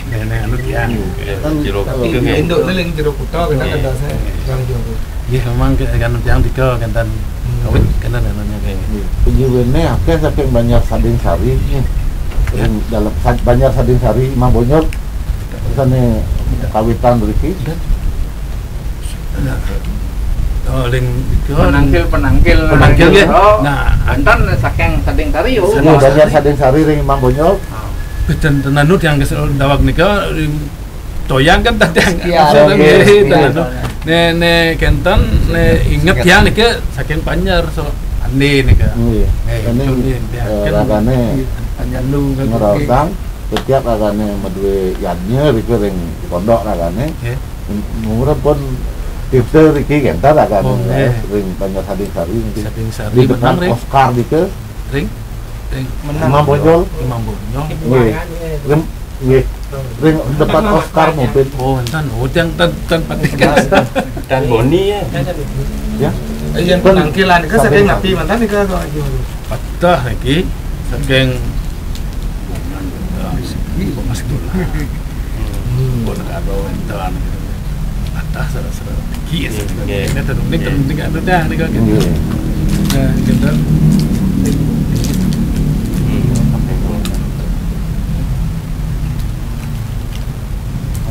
nenek anu tiang. Jero Kalau ke Induk liling jero kutha kita ada saya yang jero. Iya memang kan tiang tiga kan kawin kan namanya kayak. penjualnya akeh saking Banjar Sading Sari dalam Banjar Sading Sari Imam Bonyok sana kawitan beriki Oh, ling penangkil ya. Nah, Nah, antan saking Sading Sari yo. Banjar Sading Sari ring Imam Bonyok betul tenanu yang kesel dawak nika toyang kan tadi Iya, ne kenten ne inget yang nika saking Banjar so ane nika. iya Ini ragane Banjar lu ngerodang setiap ragane medue yannya riki ring pondok ragane umur pun tipster riki kentar ragane ring Banjar Sading Sari Sading Sari di depan menang ring Oscar dike ring Imam Bonyok Imam Bonyok. nggih ring depan Oscar mobil Oh, entan yang tan patikan. dan Boni ya. ya Yang penangkilan itu saking ngapi mantan nika kok gimana? Patah lagi saking masih dulu. Bon kado entan. Atas serasa tinggi sih. Ini terpenting ada dah nika gitu. Nah, kita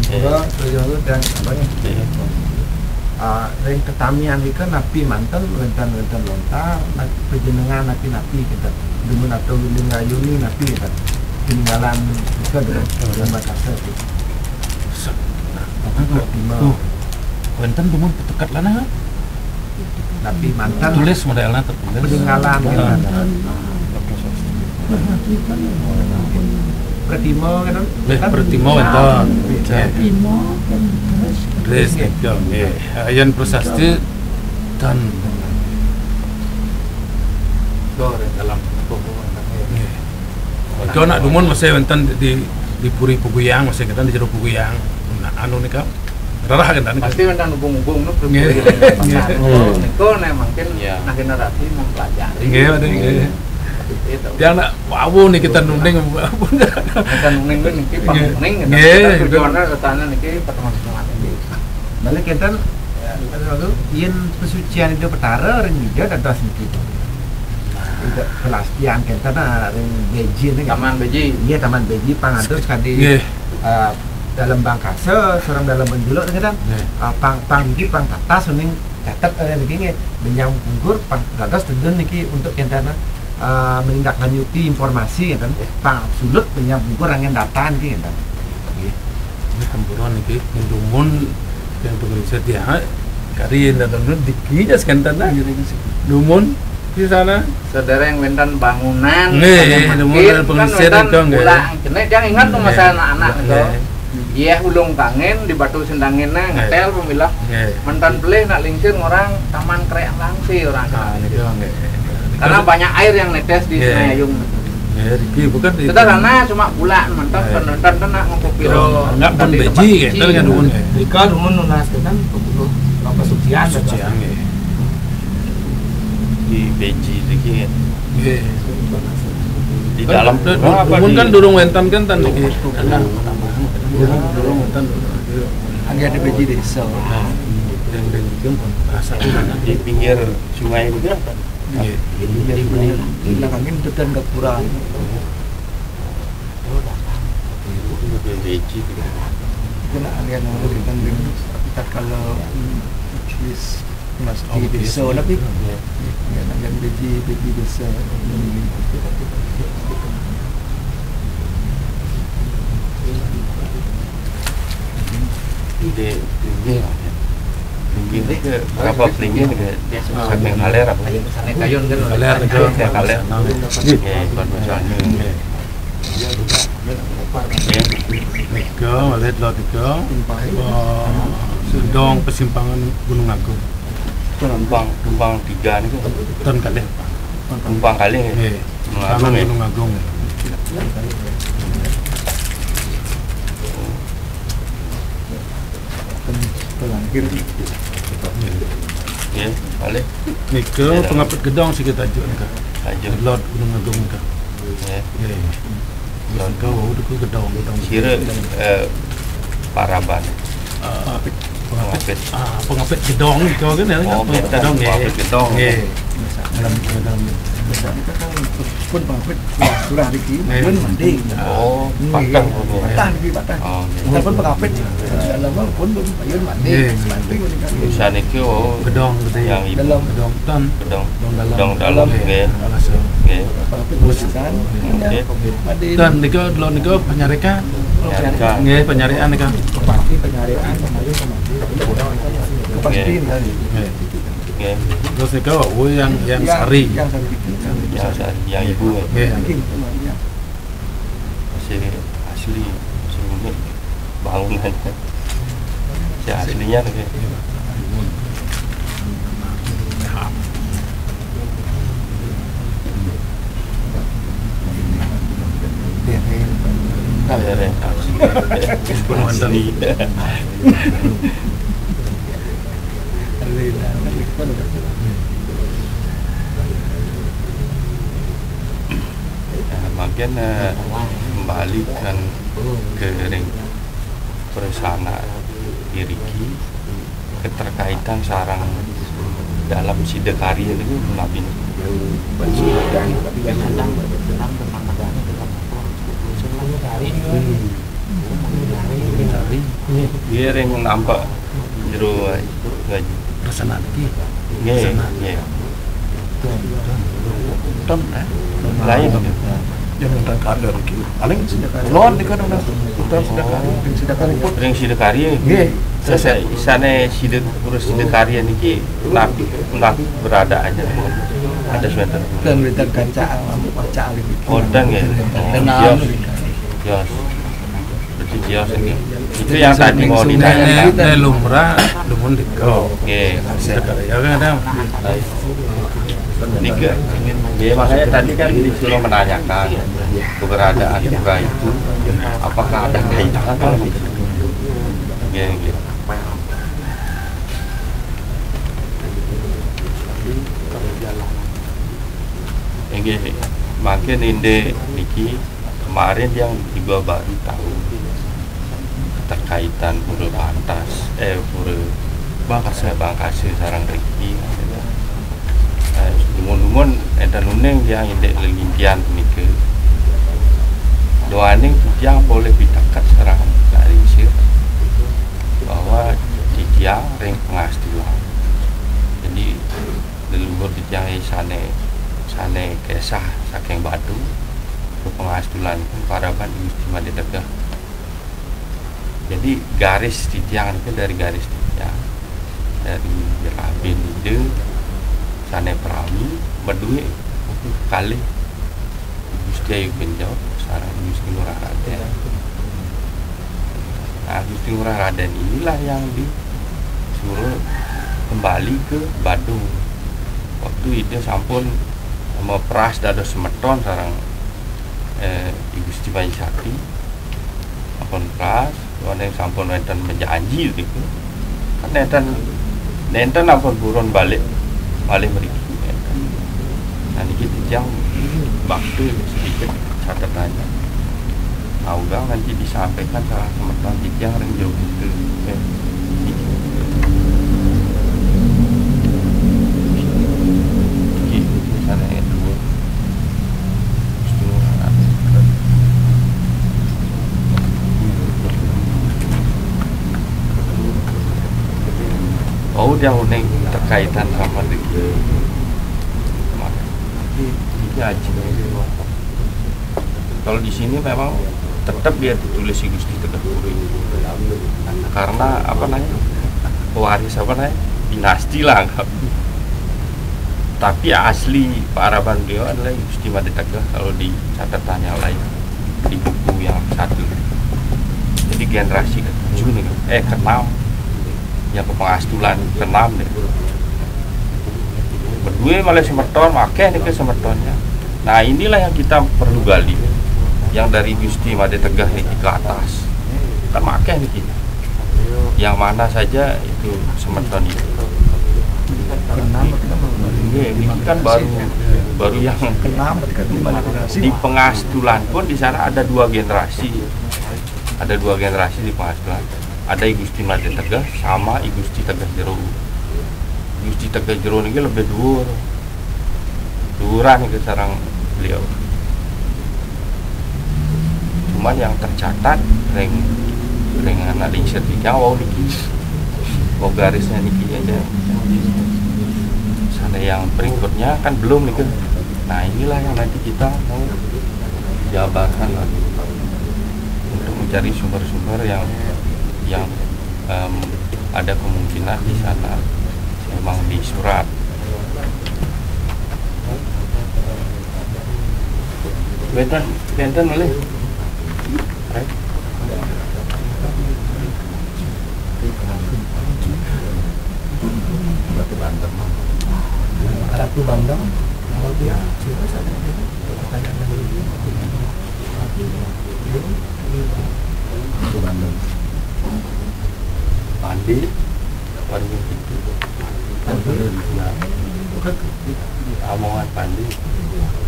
Juga dan abangnya. Ring ketamian ika napi mantan rentan lontar, pejenengan napi kita. Demen atau wiling ayuni napi kita. Tinggalan kita dalam bahasa itu. Wenten dumun tekat lana. Napi mantan Tulis modelnya tertulis. peninggalan kita. Pertimo kan? Pertimo enten. Dres nika. Ayan prasasti dan dalam Kau nak dumun masih wenten di puri Puguyang masih kita di jero Puguyang. Nah anu nika rarah kan nika. Pasti mentan hubung-hubung nu Nggih. Niko nek mungkin nah generasi mempelajari. Nggih ada nggih. Dia nak wawu nih kita nunding wawu. Kan nunding niki panguning Nggih. tujuannya katanya niki pertemuan ini. Balik kita lalu yen pesucian itu petara ring dia dados niki. Itu pelastian kita na ring beji nih. Taman Beji. Iya Taman Beji pangatus kadi dalam bangkasa seorang dalam menjuluk kan pang iki pang tatas uning catat niki benyang pungkur pang gagas tendun niki untuk kentana menindaklanjuti informasi kan pang sulut benyang pungkur angin data niki kan Ini campuran niki dumun yang pengelisir dia kari yang datang dikija sekantana dumun di sana Sedereng wentan bangunan. dumun pengelisir itu enggak. Kene jangan ingat tuh masa anak-anak itu. Iya ulung kangen di batu sendangena ngetel pemilah. Mentan pelih nak lingsir orang taman kreak langsi orang. Karena banyak air yang netes di Sungai Ayung. Ya, Riki bukan di. Sederhana cuma bulan mentan kena ngopiro. Enggak pun beji gitu kan dumun. Rika dumun nunas kan pebuluh apa sucian Di Beji iki Nggih. di dalam dumun kan durung wentan kan tan iki. Durung wentan. hanya ada beji desa Yang rasa di pinggir sungai itu kan. belakangnya tetan gapura Beji kena alian orang kan kita kalau mas di desa tapi ya nak beji desa di pinggir ke berapa pinggir ke saking kaler apa Sana kayun kan. kaler itu kayak kaler buat misalnya tiga malet lo tiga sedang persimpangan Gunung Agung tumpang 3 nih ton kali tumpang kali persimpangan Gunung Agung pelangkir ya kali Nika pengapit gedong sih kita aja nika aja Lot Gunung Agung nika ya Terus kau udah ke gedong. Sira Paraban. Pengapit. Pengapit gedong kau kan ya? Gedong nggih. Gedong. Nggih. dalam pun pamit surah iki pun mending. Oh, patang pun. Patang iki patang. Oh, Pun pengapit dalam pun payun mandi. Mandi Tulisan iki Gedong gitu ya. yang ibu dalam gedong dalam nggih. Nggih. Tulisan Nggih. Dan niku penyarikan. Penyarikan. Nggih, penyarikan niku. pasti penyarian pemayu pasti Nggih. Terus niku yang sari. Yang ibu Nggih. asli unik bangunan. Si aslinya nih. Asli. Makin kembalikan ke ring persana diriki keterkaitan sarang dalam sidekarya itu nabi dia ring nampak jero gaji Persana iki. nggih nggih ton lain Jangan tentang kader iki. Paling ulon di kan udah ring sidekarya Nggih. saya isane urus sidekarya niki nabi berada aja ada sebentar dan wetan kancaan baca alim Odang ya tenang Kios berarti kios ini itu yang tadi mau ditanya lumrah lumun diko. nggih Ya kan ada. Nika, ya makanya tadi kan disuruh menanyakan keberadaan juga itu apakah ada kaitan gitu. Ini makin inde niki kemarin yang tiba baru tahu terkaitan pura pantas pura bangkase sarang Riki. Lumun ada nuneng yang indek lelimpian nike doaning yang boleh ditakat serangan dari sir bahwa dia ring pengastulan jadi leluhur dia sane kesah saking batu ke pengastulan Paraban di Istimewa Tegah. Jadi garis titiang itu dari garis titiang dari Rabin ide sane Prami berdua kali Gusti Ayu Benjau sarang Gusti Ngurah Raden. Nah, Gusti Ngurah Raden inilah yang disuruh kembali ke Badung. Waktu itu sampun sama peras dados semeton sarang Gusti Bayi Sakti. Sampun peras, yang sampun wonten menjanji gitu. Kan nenten ampun buron balik mriki. Nah niki yang waktu sedikit catatannya. Augang nanti disampaikan salah teman-teman yang jauh itu. Oh, dia unik terkaitan sama itu. Ini aja. Kalau di sini memang tetap dia ditulis si Gusti Tegah Puri. Karena apa namanya? Pewaris apa namanya? Dinasti lah anggap. Tapi asli Paraban beliau adalah Gusti Made Tegah kalau di catatannya lain di buku yang satu. Jadi generasi ke-7 nih, ke-6 yang ke pengastulan ke-6 deh. Berdua malah semeton, makanya nih ke semetonnya. Nah inilah yang kita perlu gali, yang dari Gusti Made Tegah ini ke atas, kan makanya nih kita. Yang mana saja itu semeton itu. Ini kan baru baru yang Kenapa kan 5 generasi? di Pengastulan pun di sana ada 2 generasi. Ada 2 generasi di Pengastulan. Ada I Gusti Made Tegas sama I Gusti Tegas Jero. Gusti Tegas Jero ini lebih duran ke sarang beliau. Cuman yang tercatat ring anak lingsir di Jawa niki. Oh garisnya niki aja. Sana yang berikutnya kan belum nih. Nah inilah yang nanti kita mau jabarkan lagi untuk mencari sumber-sumber yang ada kemungkinan di sana memang di surat. Benten boleh. Ratu Bandung. Kalau dia Ratu Bandung. Pandi, Pandi itu. Amongan Pandi.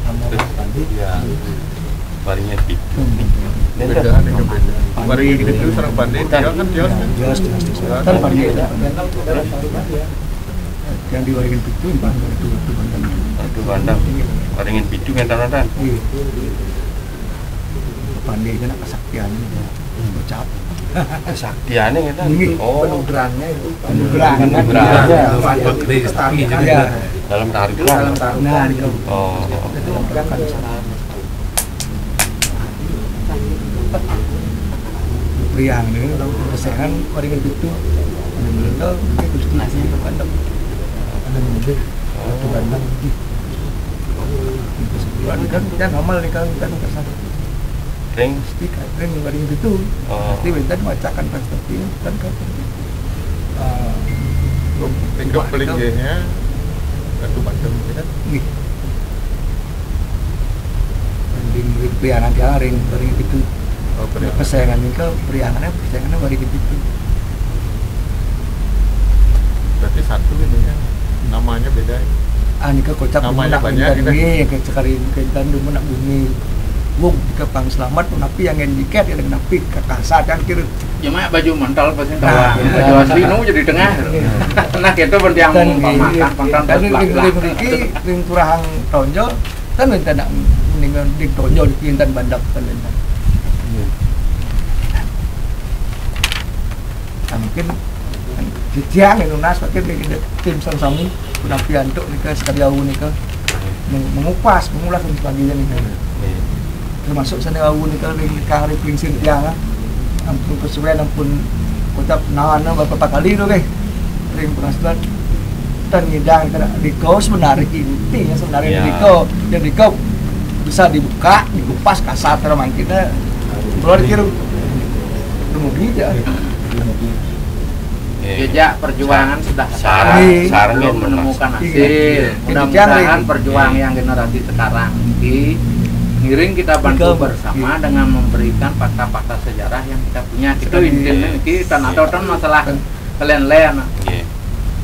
Amongan Pandi. Ya. Baringnya itu. Beda. Baringnya itu sarang Pandi, dia kan Tios. Kan Pandi yang diwaringin pitu Ratu Bandung. Ratu Bandung. Baringin pitu mentan-mentan. Pandi aja nak kesaktian bercap. Kesaktiannya kita. Oh, penugerannya itu. Penugeran. Ya. Dalam tarikan. Nah, itu. Oh. Itu gerakan priang ini kesehan waringin pitu. Bener-bener Gusti Bandung. Ada mobil Ratu Bandung. Itu sebulan kan kita normal nih kan kesana. Ring Waringin pitu. Pasti bentar macakan pasti kan kan. Tinggal pelingginya Ratu Bandung kan. Nih. Ring priangan dia ring waringin pitu. Kesayangan ini ke persayangannya waringin pitu. Berarti satu ini ya. Namanya beda. Ini ke kocak namanya banyak ini ke sekali ke Tandu Menak Bumi. Wong ke Pang Selamat tapi yang indiket ya dengan napi ke kasar kan kira. Cuma baju mental pasti baju asli nu jadi tengah. Nah itu pun yang makan kan ring turahang tonjol kan minta nak mendingan di tonjol di pintan bandak kan. Mungkin Jitiang itu nas pakai tim sang-sangi penapian untuk nika sekaliau nika mengulas dan sebagainya nika termasuk sana awu nika hari prinsip tiang ampun kesuwen ampun ucap nawana beberapa kali tu ke ring penasihat dan ngidang diko sebenarnya inti sebenarnya diko yang diko bisa dibuka dikupas kasar termangkitnya keluar kira kemudian jejak perjuangan sudah belum menemukan hasil. Mudah-mudahan perjuangan yang generasi sekarang di ngiring kita bantu bersama dengan memberikan fakta-fakta sejarah yang kita punya. Itu intinya kita nonton masalah kalian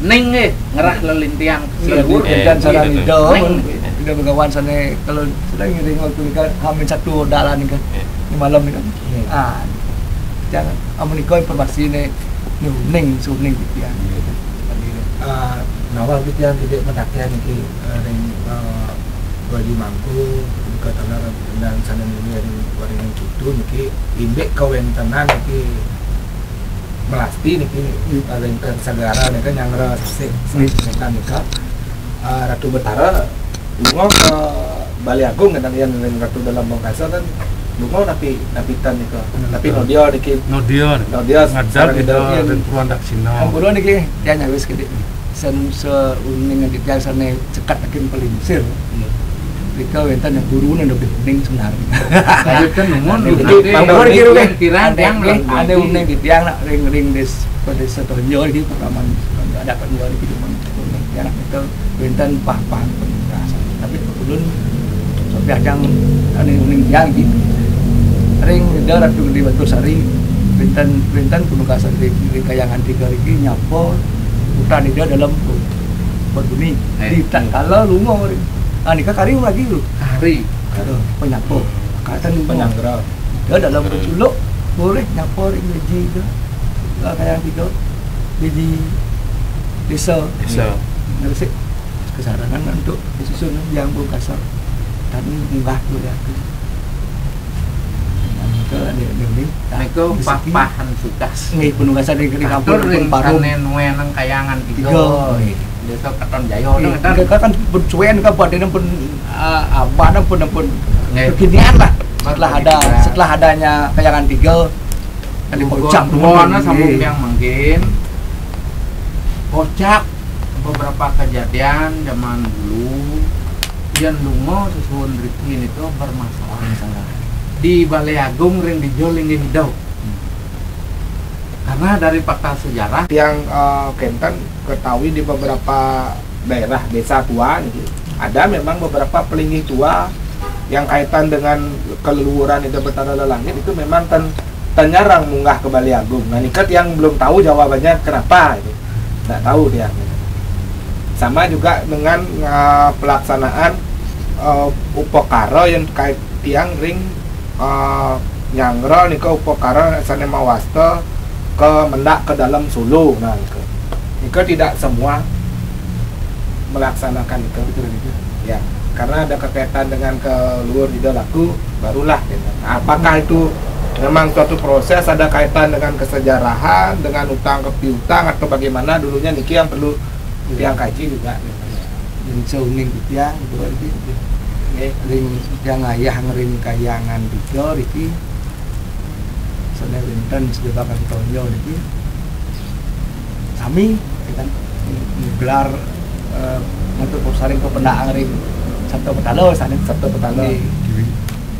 ning ngerah lelintian seluruh dan sana itu tidak begawan sana kalau sudah ngiring waktu kita hamil satu dalan kan di malam kan jangan amunikoi informasi ini ning suning gitu ya. Nawal gitu yang tidak mendaknya niki ring baju mangku ke tanah dan sana ini yang waringin itu niki indek kawen tenan niki melasti niki paling tersagara niki yang rasik kan nika Ratu Betara lungo ke Bali Agung kan yang Ratu dalam Bangkasa kan lungo tapi tan nika tapi nodio niki nodio ngadar kita dan puluhan daksina ambulo niki dia nyawis gede sen seuning dia sana cekat akin pelinsir Rika wentan yang buruan udah bening sebenarnya. Lanjutkan numon kira yang ada uning di tiang nak ring des pada setonjo di pengalaman ada penjual di kehidupan ya nak itu wentan pah-pah perasa tapi ulun sudah yang ane uning yang gitu ring darat di Batu Sari wentan Gunung Kasar di kayangan 3 iki nyapo hutan dia dalam berbunyi di kalau lungo nikah kari lagi lu. Hari Penyapo. Kata nih penyanggara. Dia dalam berculuk boleh nyapo ring biji itu. Kayak gitu. Biji desa. Ngeresik kesadaran untuk disusun yang kasar. Dan munggah tu ya. Ke ini. Niku papahan sukas. Nggih penugasan di kampung ring Parum. nuwe nang kayangan Tiga. Desa Keton Jayo nang Mereka kan bercuan kan badannya pun abah pun kekinian lah setelah adanya kayangan 3 dari Pocak mana sambung yang mungkin Pocak beberapa kejadian zaman dulu yang lungo susun Rikin itu bermasalah di Balai Agung ring dijoling di Hidau karena dari fakta sejarah yang Kenten ketahui di beberapa daerah desa tua gitu. Ada memang beberapa pelinggih tua yang kaitan dengan keleluhuran itu bertanah langit itu memang ternyarang munggah ke Balai Agung. Nah nikat yang belum tahu jawabannya kenapa itu nggak tahu dia. Sama juga dengan pelaksanaan upokara yang kait tiang ring nyangrol nika upokara sane mawasta ke mendak ke dalam Solo. Nah nika tidak semua melaksanakan itu ya karena ada kekaitan dengan keluar di laku barulah gitu. Nah, apakah itu memang suatu proses ada kaitan dengan kesejarahan dengan utang ke piutang atau bagaimana dulunya niki yang perlu tiang kaji juga yang sauning tiang itu ring yang ayah ngering kayangan 3 iki sene winten sedebakan tonyo iki sami kan gelar untuk saling ke pendak ring Sabtu Petalo saling Sabtu Petalo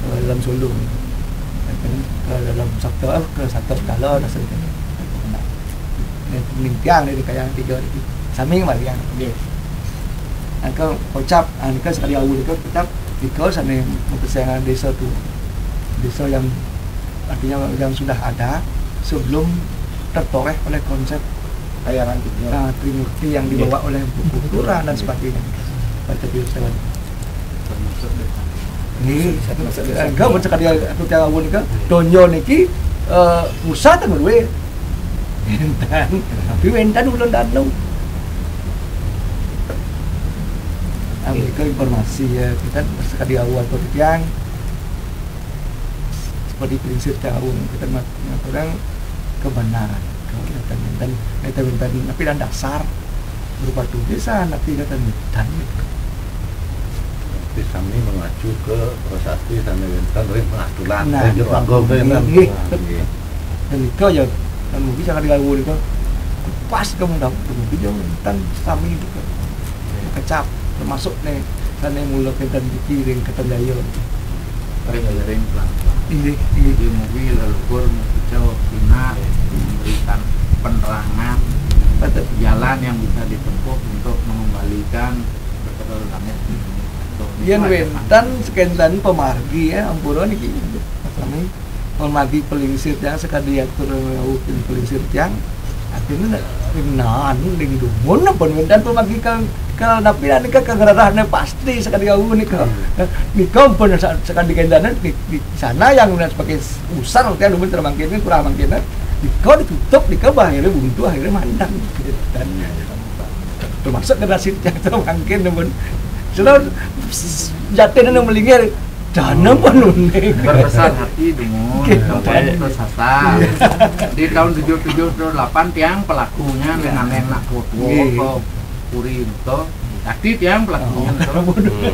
dalam Solo ke dalam Sabtu Petalo ada sering tiang dari kayangan 3 iki sami marian nggih angka ucap angka sekali awal itu kita because ane kesayangan desa tu desa yang artinya yang sudah ada sebelum tertoreh oleh konsep kayangan Trimurti yang dibawa oleh buku Turah dan sebagainya pada filsafat termasuk ini enggak baca karya aku cara awal nika donyo niki Musa tanggal duwe entan tapi entan ulun danau Amerika informasi ya kita sekali awal atau tiang seperti prinsip tahun kita orang kebenaran dan tapi dan dasar berupa tulisan tapi dan kami mengacu ke prasasti sampai bentang ring pengaturan nah dan itu ya dan mungkin jangan diganggu itu pas kamu dapat mungkin jangan tentang kami itu kecap termasuk nih sana mulut dan dikiring ke Tendayo ring pelan-pelan di mobil leluhur menghijau sinar memberikan penerangan jalan yang bisa ditempuh untuk mengembalikan betul langit Yen wentan sekentan pemargi ya ampuran iki kami pemargi pelingsir yang sekali atur pelingsir yang akhirnya ringan ning dumun pun wentan pemargi kalau napi nika kegerahane pasti sekali aku nika pun sekali kendana di sana yang sebagai usar artinya dumun termangkin kurang mangkin nika ditutup nika akhirnya buntu akhirnya mandang dan termasuk generasi yang termangkin dumun sudah jatin yang melingkar dana penuh berbesar hati dumun sampai tersasar di tahun 77-78 tiang pelakunya dengan enak foto puri itu tadi tiang pelakunya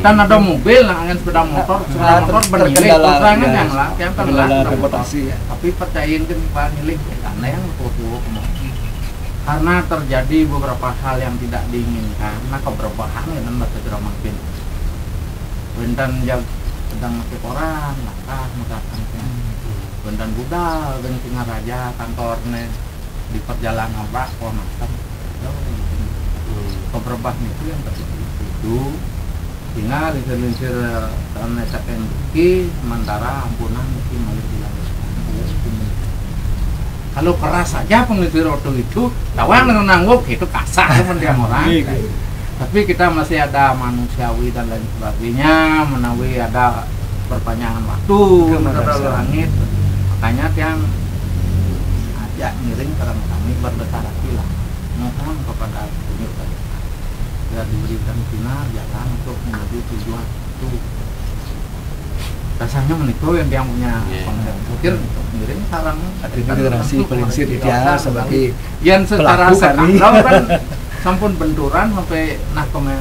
dan ada mobil angin sepeda motor bernilai terangan yang lah tiang terlalu reputasi tapi percayain kan pak nilai karena yang foto karena terjadi beberapa hal yang tidak diinginkan karena beberapa hal yang tidak makin bentan yang sedang masih koran langkah mengatakan bentan budal dan singa raja kantornya di perjalanan pak konakan beberapa itu yang terjadi itu sehingga linsir-linsir tanah caken ki sementara ampunan mungkin malah dilakukan kalau keras saja pengisir oto itu tawang dengan nangguk itu kasar teman dia orang Tapi kita masih ada manusiawi dan lain sebagainya, menawi ada perpanjangan waktu ke langit. Makanya yang ajak ngiring karena kami berbesar hati lah, mohon kepada penyuh biar diberikan sinar jalan untuk menuju tujuan itu. Rasanya menikah yang punya pikir untuk ngiring sarang ada generasi pelinsir dia sebagai yang secara pelaku sekarang kan sampun benturan sampai nah komen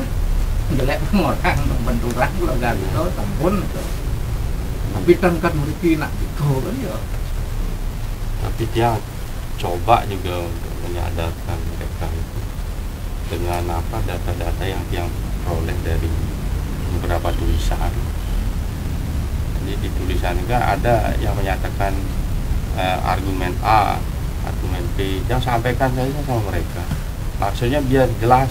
jelek orang benturan keluarga gitu sampun gitu. Tapi kan mesti nak gitu kan ya. Tapi dia coba juga untuk menyadarkan mereka itu dengan apa data-data yang peroleh dari beberapa tulisan. Jadi di tulisan itu ada yang menyatakan argumen A, argumen B, yang sampaikan saja sama mereka. Maksudnya biar jelas.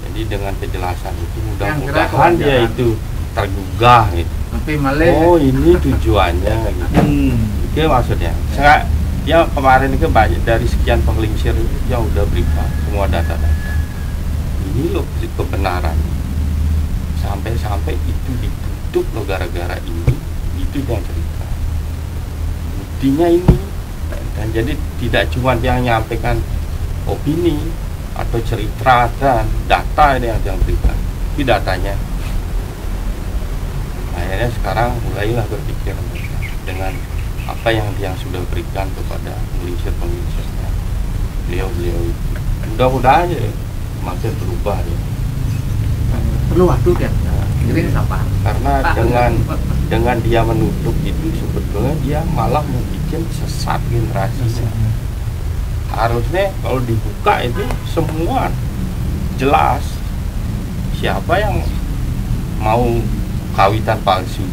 Jadi dengan kejelasan itu mudah-mudahan dia itu tergugah gitu. Tapi malah oh ini tujuannya gitu. Itu maksudnya. Dia kemarin itu banyak dari sekian penglingsir dia udah berikan semua data-data. Ini loh kebenaran. Sampai-sampai itu ditutup loh gara-gara ini. Itu yang cerita. Buktinya ini. Dan jadi tidak cuma dia menyampaikan opini atau cerita dan data ini yang berikan. Tapi datanya. Akhirnya sekarang mulailah berpikir dengan apa yang dia sudah berikan kepada penglingsir-penglingsirnya beliau itu. Mudah-mudahan aja makin berubah ya. Perlu waktu kan? Jadi apa? Karena dengan dia menutup itu sebetulnya dia malah membuat sesat generasinya. Harusnya kalau dibuka itu semua jelas siapa yang mau kawitan palsu.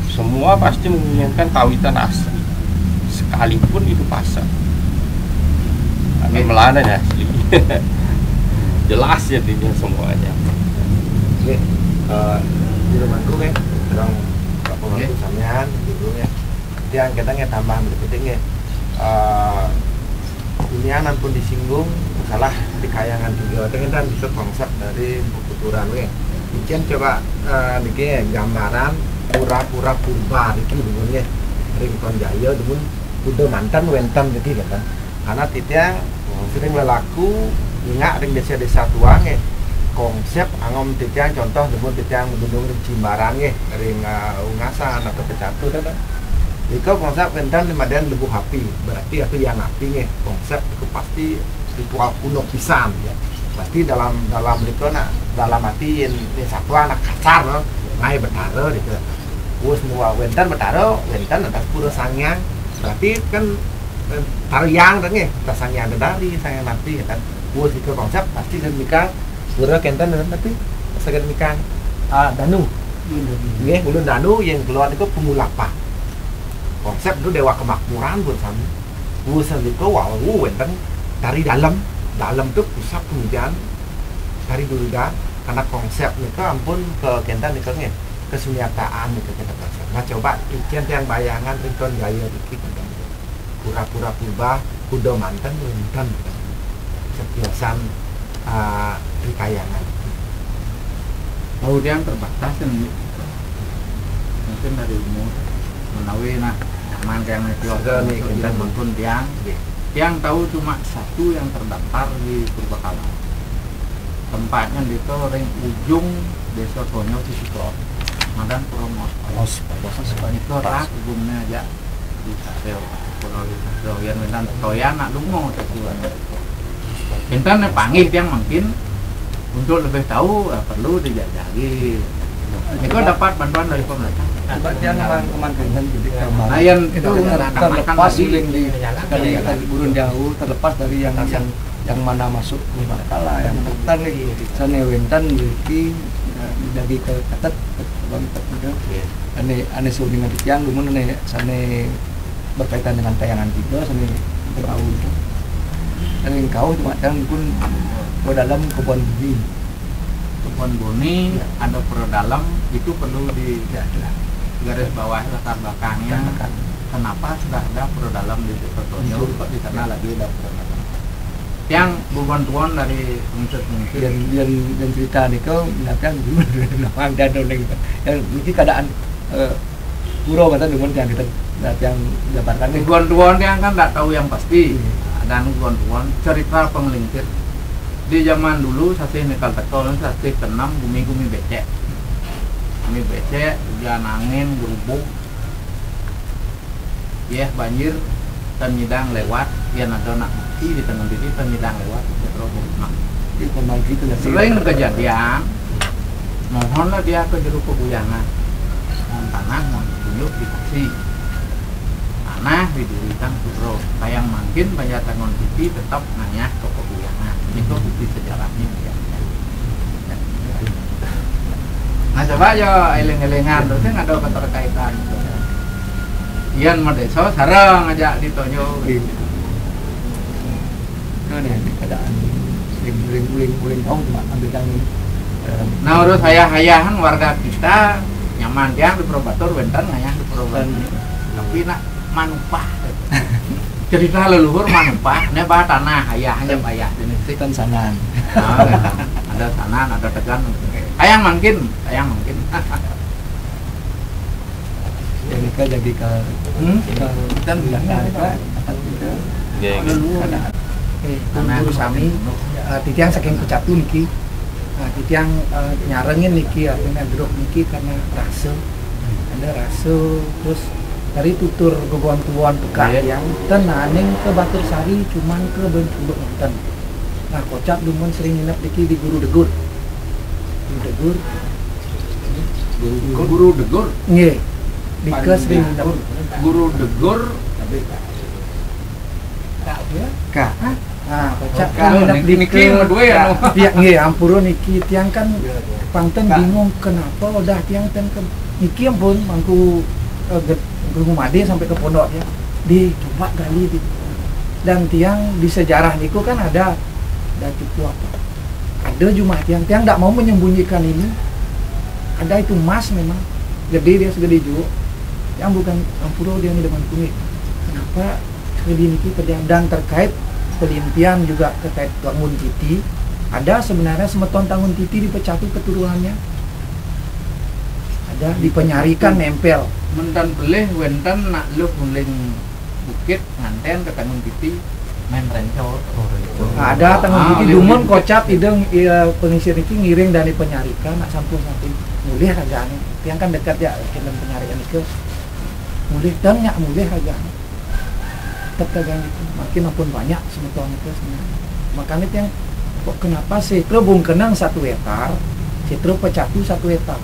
Semua pasti menginginkan kawitan asli, sekalipun itu pasar. Kami melana ya asli. Jelas jadinya semuanya. Oke, di rumahku kan, orang pembantu sampean gitu ya. Yang kita tambah berikutnya. Inian pun disinggung masalah di kayangan juga. Itu kan bisa konsep dari buku turan we. Mungkin coba niki gambaran pura-pura purba iki dulunya rington jaya dulu udah mantan wentan gitu kan. Karena titiang sering berlaku ingat ring desa-desa tuang konsep angom titiang contoh dulu titiang mendudung ring Jimbaran ring Ungasan atau Pecatu kan. Jika konsep wentan dimadan lebu api berarti itu yang api konsep itu pasti ritual kuno pisan ya. Pasti dalam itu dalam hati ini satu anak kasar no ngai betara gitu. Us semua wentan betara wentan atas pura sangyang berarti kan tariang kan sangyang dari sangyang mati kan. Us itu konsep pasti demikian pura kentan tapi segan demikian danu nggih ulun danu yang keluar itu pemulapa konsep itu dewa kemakmuran buat kami. Us itu wow wentan tari dalam itu pusat kemudian tari dulu karena konsep itu ampun ke kentan itu kesunyataan itu kita konsep. Nah coba ikan yang bayangan rington gaya dikit pura-pura purba kuda mantan wentan sebiasan di kayangan kemudian terbatas mungkin dari umur menawi nah aman yang meteor nih kita maupun yang tahu cuma satu yang terdaftar di Purbakala tempatnya itu ring ujung desa Tonyo Sisiko Madan Promos itu rak ujungnya aja di Sareo Pulau yang mentan toyan nak lungo terjual mentan panggil yang mungkin untuk lebih tahu perlu dijajahi itu dapat bantuan dari pemerintah. Nah yang itu terlepas dari burun jauh terlepas dari yang mana masuk Purbakala yang hutan nih sana wentan di dari ke katet ane sulingan tiang lumun ane sana berkaitan dengan tayangan juga sana berau itu ane kau cuma yang pun ke dalam kebun boni ada pro dalam itu perlu di garis bawah latar belakangnya kenapa sudah ada pro dalam di Tonyo kok di sana lagi ada pro dalam yang bantuan dari unsur dan cerita nih kau mendatang nama dan doneng yang ini keadaan pura kata dengan yang kita yang dapatkan tuan-tuan yang kan tak tahu yang pasti dan tuan-tuan cerita pengelingkir di zaman dulu sasih nekal tekol sasih kenam bumi becek hujan angin gerubuk ya banjir penyidang lewat ya ada nak mati di tengah diri penyidang lewat sering kejadian mohonlah dia ke jeruk peguyangan mohon tanah mohon tunjuk dikasih tanah didirikan puro sayang makin banyak tangan TV tetap nanya ke peguyangan itu bukti sejarahnya ya. Nah coba yo eling-elingan terus ada keterkaitan Ian Madeso sarang ngajak ditonyo nah nih keadaan ring oh cuma ambil yang nah urus hayahan warga kita nyaman dia di Probatur bentar ngayah di Probatur tapi nak manupah cerita leluhur manupah ini bah tanah hayahnya bayah ini kan sanan ada sanan ada tegan ayang mungkin yang nikah jadi ke dan guru sami titiang saking pecatu niki titiang nyarengin niki artinya drop niki karena ada rasa terus dari tutur kebuan-kebuan peka yang tenaning ke Batur Sari cuman ke Benculuk nonton nah kocak dumun sering nginep niki di Guru Degur nggih dike sering nginep Guru Degur kak nah kocak nginep niki medue ya tiang nggih ampura niki tiang kan pangten bingung kenapa udah tiang ten ke niki ampun mangku Made sampai ke pondoknya dicoba gali dan tiang di sejarah niku kan ada cukup apa ada cuma tiang tidak mau menyembunyikan ini ada itu emas memang gede dia segede juga yang bukan ampuro dia ini dengan kuning kenapa segede niki terjadi dan terkait pelimpian juga terkait Tangun Titi ada sebenarnya semeton Tangun Titi dipecatu keturunannya ada dipenyarikan nempel mentan beleh wenten nak lu guling bukit nganten ke Tangun Titi main rencor ada Tangun Titi dumun kocap ideng pengisir niki ngiring dari penyarikan nak sampun mulih harganya yang kan dekat ya kita penyarikan itu mulih dan nyak mulih harganya tetap gitu makin maupun banyak sebetulnya itu sebenarnya makanya yang kok kenapa sih bung kenang 1 hektar citro pecatu 1 hektar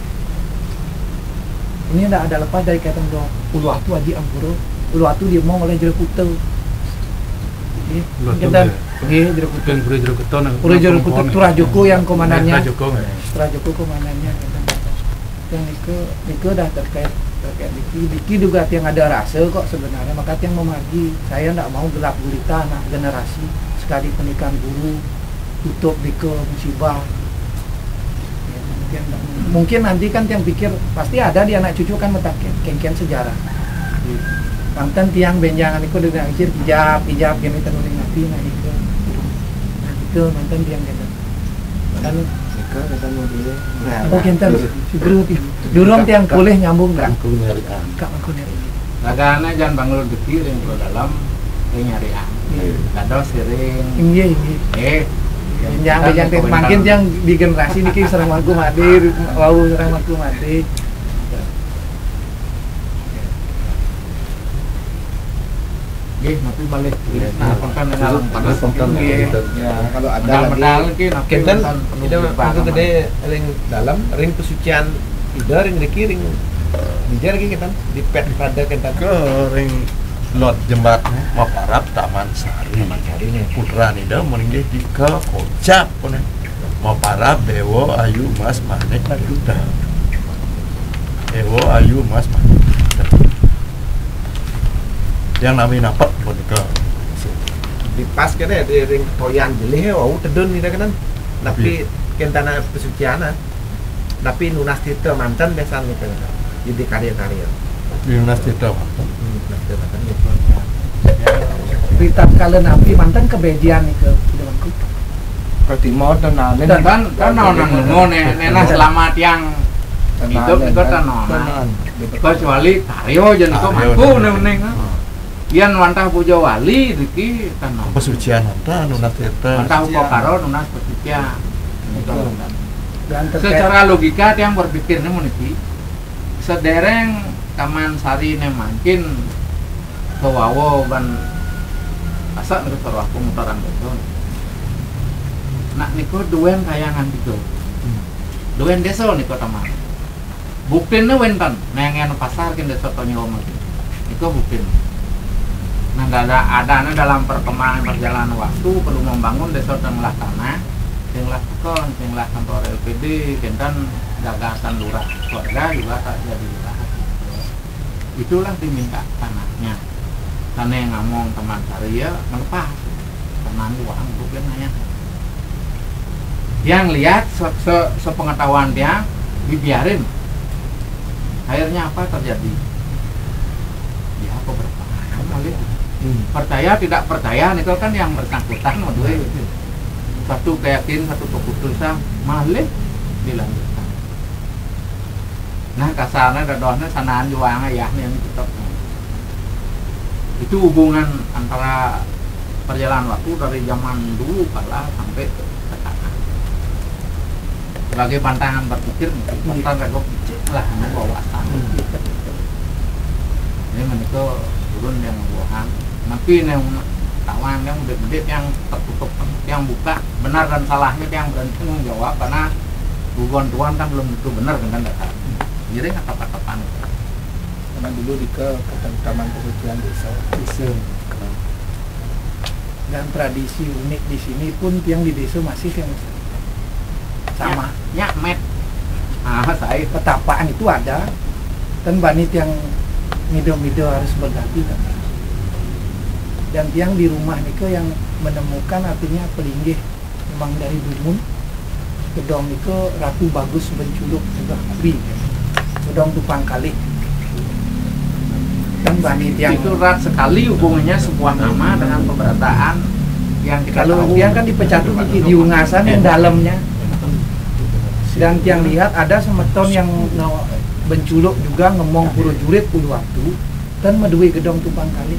ini tidak ada lepas dari kaitan doa Uluwatu Haji Ampuro Uluwatu dia mau oleh jeruk putih kita jeruk putih jeruk putih Turah Joko yang komandannya Turah Joko komandannya yang Niko dah terkait Diki juga yang ada rasa kok sebenarnya maka yang memargi saya tidak mau gelap gulita anak generasi sekali pernikahan guru tutup Diko musibah mungkin nanti kan yang pikir pasti ada di anak cucu kan metakin kengkian sejarah mantan tiang benjangan itu dengan kecil hijab gini tenuling nabi nah itu mantan tiang gitu kan kata mau dia oh kita guru durung tiang boleh nyambung nggak aku nyari lagana jangan bangun gede yang ke dalam nyari ada sering yang makin yang di generasi ini serang Mangku Made wow serang Mangku Made nanti balik nah konten dalam panas ya kalau ada lagi kenten itu aku gede ring dalam ring pesucian ida ring deki ring bijar lagi kita di pet pada kenten ke ring lot jembat Maparap Taman Sari nih putra nih dah meninggal di ke kocap pun Maparap Dewo Ayu Mas Manek Duda Dewo Ayu Mas Manek yang namanya napak pun ke di pas kene di ring toyan jelih wow tedun nih kan tapi kentana pesuciana tapi nunas tita mantan besan nih kan jadi karya di Lunas Tirta Nunas Tirta kan Ritat kalian api mantan kebedian nih ke depanku. Ke timur dan nalen. Kan nonan nena selamat yang hidup itu nonan. Kecuali Taryo jan itu mampu neng. Yan wantah puja wali diki tanah. Pesucian anta nunas eta. Wantah ukokaro nunas pesucian. Dan terkait Secara logika yang berpikirnya meniki sedereng kaman sari ne mangkin kewawo ban asa niku sarua aku mutaran betul. Nak niku duen kayangan gitu. Duen desa niku teman. Buktinya wenten nengen pasar kin desa tonyo omong. Niku buktin. Nah, ada dalam perkembangan perjalanan waktu perlu membangun desa tengah tanah, tengah tekon, tengah kantor LPD, kan gagasan lurah keluarga juga tak jadi lurah. Itulah diminta tanahnya. Karena yang ngomong teman saya melepas tanah uang bukan hanya. Yang lihat sepengetahuan dia dibiarin. Akhirnya apa terjadi? Ya apa berapa? Lihat. Percaya tidak percaya itu kan yang bersangkutan satu keyakinan satu keputusan malih dilanjutkan. Nah kasarnya dadohnya sanaan juang ayahnya yang tetap itu hubungan antara perjalanan waktu dari zaman dulu kala sampai sekarang sebagai pantangan berpikir pantangan berpikir lah wawasan ini menikah turun yang buahan tapi yang tawan yang gede-gede yang tertutup yang buka benar dan salahnya yang berani menjawab karena bukan tuan kan belum tentu benar kan data jadi nggak kata-kata karena dulu di ke taman pesucian desa dan tradisi unik di sini pun yang di desa masih yang sama met saya petapaan itu ada dan banit yang mido-mido harus berganti kan. Dan tiang di rumah niko yang menemukan artinya pelinggih memang dari Bumun gedong niko Ratu Bagus Benculuk juga Abi gedong Tupang Kali dan banit yang itu erat sekali hubungannya sebuah nama dengan pemberataan yang kita kalau tahu. tiang kan dipecatu di ungasan yang dalamnya dan tiang lihat ada semeton yang Benculuk juga ngomong pura jurit puluh waktu dan medui gedong Tupang Kali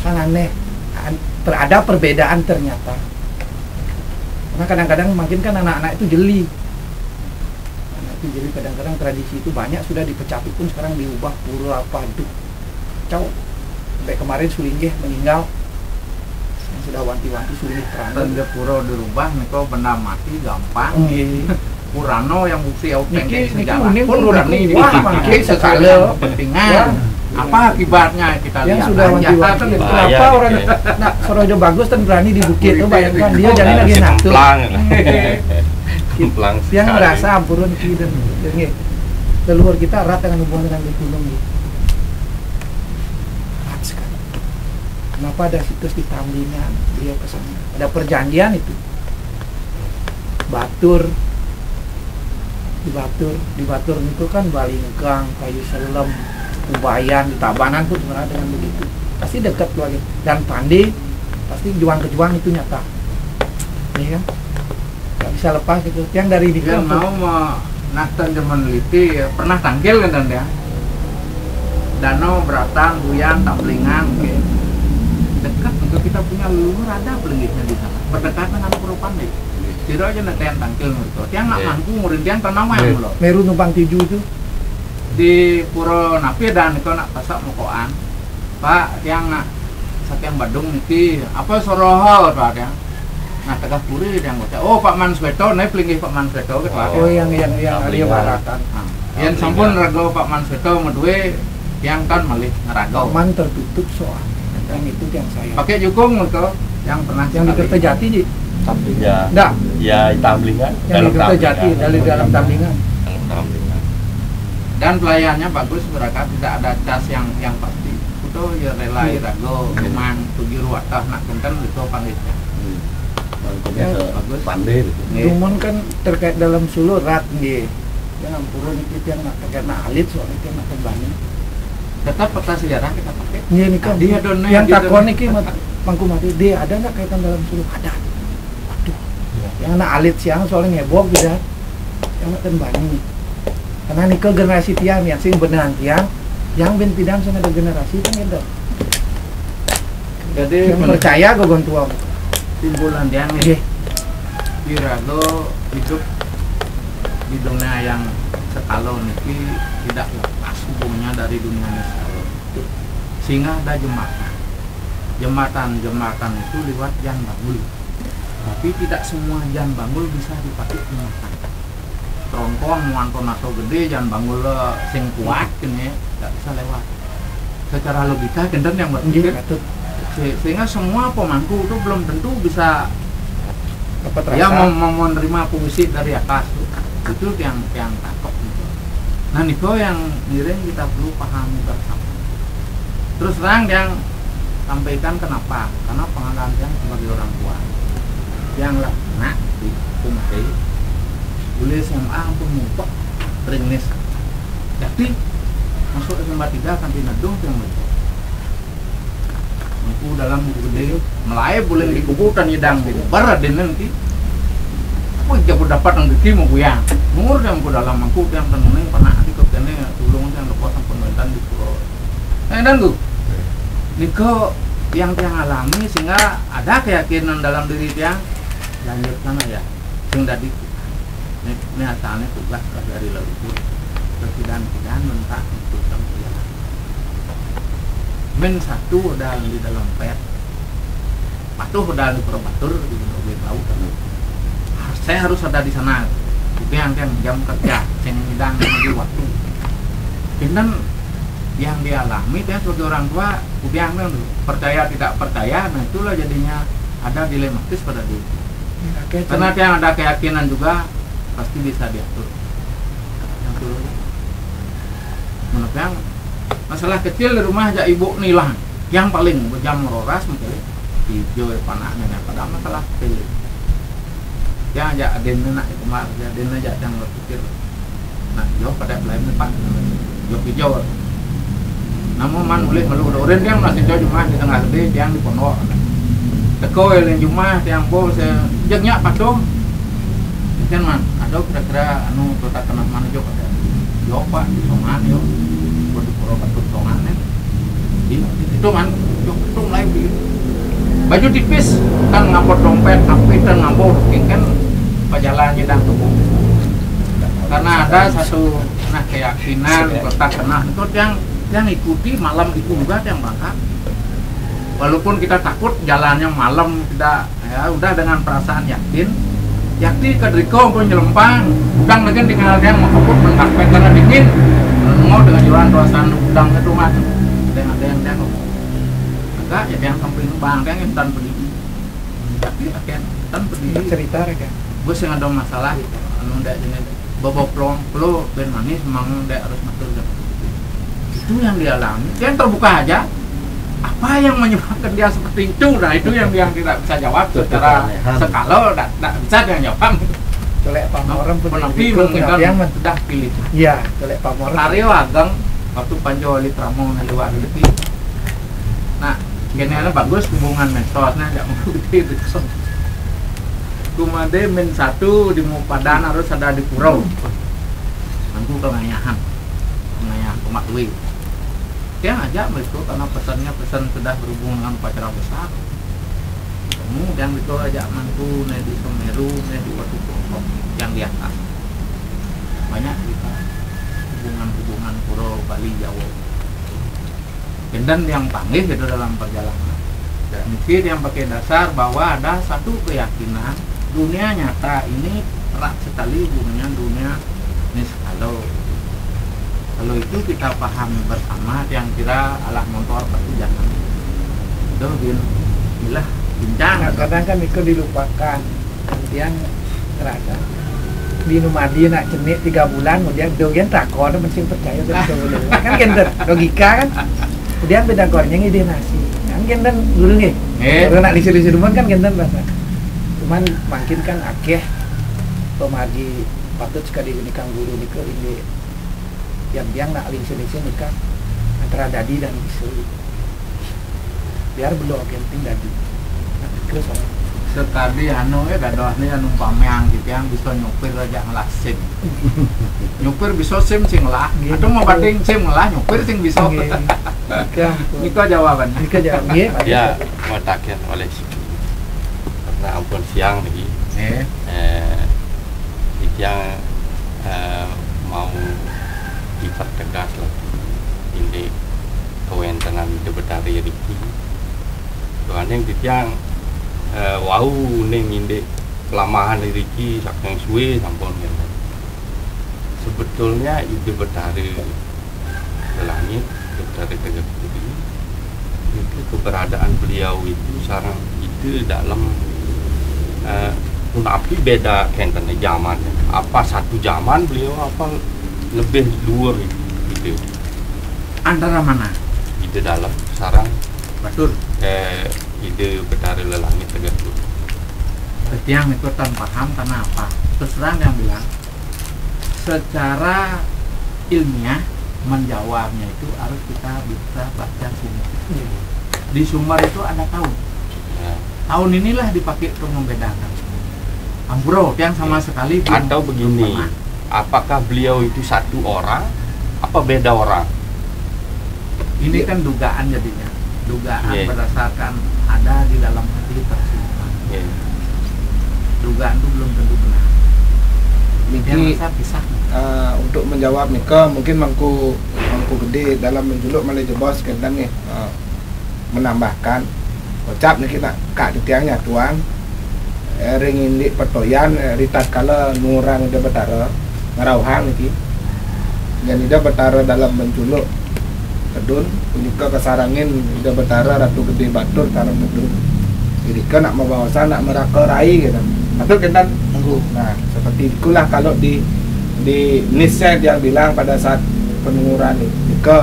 kan aneh ada perbedaan ternyata karena kadang-kadang makin kan anak-anak itu jeli kadang-kadang tradisi itu banyak sudah dipecati pun sekarang diubah pura apa aduh kacau sampai kemarin Sulinggih meninggal yang sudah wanti-wanti Sulinggih terang dan dia pura dirubah niko benda mati gampang Purano yang bukti authentik sejarah pun berani dipakai sekali kepentingan apa akibatnya kita yang lihat sudah wanti-wanti kenapa orang nak Sorojo Bagus dan berani di bukit itu bayangkan dia jadi lagi natur yang merasa ampurun dan leluhur kita erat dengan hubungan dengan gunung erat sekali. Kenapa ada situs di Tamlingan beliau ke sana ada perjanjian itu di Batur itu kan balingkang kayu selem Ubayan di Tabanan pun sebenarnya dengan begitu pasti dekat lagi dan Pandi pasti juang-kejuang itu nyata ya kan nggak bisa lepas gitu yang dari dia mau nakten zaman liti ya, pernah tanggil kan ya Danau Beratan Buyan Tamlingan dekat untuk kita punya leluhur ada pelinggisnya di sana berdekatan dengan Pura Pandi tidak aja nantian tangkil itu tiang nggak mampu muridnya tanaman loh Meru Numpang Tiju itu di Pura Napi dan itu nak pasak mokoan Pak yang nak saking Badung niki apa sorohol Pak yang nah tegak puri yang baca oh Pak Mansweto naik pelinggih Pak Mansweto gitu oh yang dia baratan yang sampun rago Pak Mansweto medue yang kan malih ngerago man tertutup soal yang itu yang saya pakai jukung itu yang pernah yang di Kertajati ji Ya, enggak ya Tamlingan. Yang di Kertajati dari dalam Tamlingan. Dan pelayannya bagus mereka tidak ada cas yang pasti. Itu ya rela irago cuman tujuh ruatah nak kenten itu pangitnya. Bagus pandai itu. Cuman kan terkait dalam sulurat nggih. Yang ampurun itu yang nak terkait nak alit soal itu nak kembali. tetap peta sejarah kita pakai. Iya nih kan. Dia dona Yang takon iki Mangku Mati, dia ada nggak kaitan dalam suruh ada? Waduh. Yang anak alit siang soalnya ngebok tidak. Yang ten bani. Karena nih ke generasi tiang yang sing beneran tiang, yang ben tidak ada generasi kan gitu. Jadi Yang percaya gogon tua. timbulan tiang Iya. Pirago hidup di dunia yang sekalo niki tidak lepas hubungannya dari dunia sekalo. Sehingga ada jembatan itu lewat Jan Bangul, tapi tidak semua Jan Bangul bisa dipakai jembatan. Trongkong muanton atau gede Jan Bangul sing kuat ini tidak bisa lewat. Secara logika kenten yang berpikir sehingga semua pemangku itu belum tentu bisa ya menerima fungsi dari atas itu yang takut gitu. Nah niko yang ngiring kita perlu pahami bersama. Terus terang yang sampaikan kenapa? Karena pengalaman yang sebagai orang tua yang nak di kumai boleh SMA pun mumpok ringnis. Jadi masuk SMA 3 kan dinadung yang betul. Aku dalam buku gede melai boleh dikubukan yedang di barat dan nanti aku jauh dapat rezeki mau kuyang nur yang ku dalam aku yang tenung pernah di kene tulung yang lepas pemerintahan di pulau dan tuh niko yang alami sehingga ada keyakinan dalam diri dia lanjut sana ya sing tadi ini asalnya tugas dari leluhur kepidan mentak untuk tempat men satu udah di dalam pet patuh udah di Purwobatur di laut saya harus ada di sana itu yang jam kerja yang bidang di waktu dan yang dialami dia sebagai orang tua udah percaya tidak percaya nah itulah jadinya ada dilematis pada diri karena yang ada keyakinan juga pasti bisa diatur yang turun menurut yang masalah kecil di rumah aja ibu nilang yang paling berjam roras mungkin hijau panahnya pada masalah kecil ya aja aden nak kemar aden aja yang berpikir nah jauh pada lain pak jauh hijau namun man boleh malu orang yang masih jauh cuma di tengah gede yang di pondok teko yang cuma yang bol saya jengnya patung kan man ada kira-kira anu kota kenal mana jauh pada jauh pak di Songan yo di Purwobatur Songan itu man itu lain baju tipis kan ngapot dompet api dan ngambung kan perjalanan jedang tubuh karena ada satu keyakinan kota kenal itu yang ikuti malam itu juga yang berangkat walaupun kita takut jalannya malam tidak ya udah dengan perasaan yakin kedriko pun nyelempang udang lagi tinggal yang mau kabut mengkapet karena dingin mau dengan jualan perasaan udang itu mas dengan ada yang enggak ya yang samping bang yang tan berdiri tapi akan tan berdiri cerita rek bos yang ada masalah anu ndak ini bobok plong perlu ben manis memang ndak harus matur itu yang dialami yang terbuka aja apa yang menyebabkan dia seperti itu nah itu yang tidak bisa jawab secara skala tidak bisa dia jawab colek pamoran tapi mengenai sudah pilih iya colek pamoran Aryo Ageng waktu Panjoli Tramo lewat itu nah gini bagus hubungan metodenya nggak mau gitu kumade min satu di Mupadan harus ada di Purau nanti pengayahan pematui dia aja itu karena pesan sudah berhubungan dengan upacara besar kemudian itu aja mantu di Semeru di Watu Pokok yang di atas banyak kita hubungan Purau Bali Jawa dan yang panggil itu dalam perjalanan dan mikir yang pakai dasar bahwa ada satu keyakinan dunia nyata ini erat sekali hubungannya dunia ini kalau itu kita pahami bersama yang kira alah motor pasti jangan itu bilah bincang kadang kan itu dilupakan kemudian terasa di Numadi nak cenit 3 bulan kemudian dogen takon mesti percaya betul kan gender logika kan kemudian beda gornya ide nasi kan gender dulu nih kalau nak disi rumah kan gender bahasa cuman makin kan akeh pemadi patut sekali nikah guru nikah ini yang nak lingsi nikah antara dadi dan bisu. Biar belum genting dadi. Tapi ke soal sekali anu dadah ni anu pameang gitu yang bisa nyupir aja ngelah sim. Nyupir bisa sim sing lah. Itu mau banding sim lah nyupir sing bisa. Niko jawabannya. Niko jawabnya. Dia mengatakan oleh Siki karena ampun siang lagi. Yang mau dipertegas lagi ini kewenangan di Betari Riki. Tuhan yang ditiang wau neng inde kelamahan Riki saking suwe sampun gitu. Sebetulnya ide Betari Langit, Betari Tegak Budi itu keberadaan beliau itu sarang itu dalam tapi beda kenten zaman. Apa satu zaman beliau apa lebih luar gitu. Antara mana? Ide dalam sarang Batur. Ide Betari Langit Tegak Budi. Berarti yang ikutan paham karena apa? Terus terang yang bilang secara ilmiah menjawabnya itu harus kita bisa baca sumber. Di sumber itu ada tahun. Tahun inilah dipakai untuk membedakan. Ambro yang sama sekali atau begini, apakah beliau itu satu orang apa beda orang? Ini kan dugaan jadinya. Dugaan berdasarkan ada di dalam hati tersimpan. Dugaan itu belum tentu benar. Niki untuk menjawab Nika mungkin mangku gede dalam menjuluk Malay Jebos kentan nih menambahkan ucap nih kita kak ditiangnya tuang ring indi pertoyan ritat kala nurang ida betara ngarauhang niki dan ida betara dalam menjuluk kedun unika kesarangin ida betara Ratu Gede Batur tarang kedun jadi kan nak membawasan nak meraka rai gitu atau kentan nah seperti itulah kalau di nisnya dia bilang pada saat pengurangan itu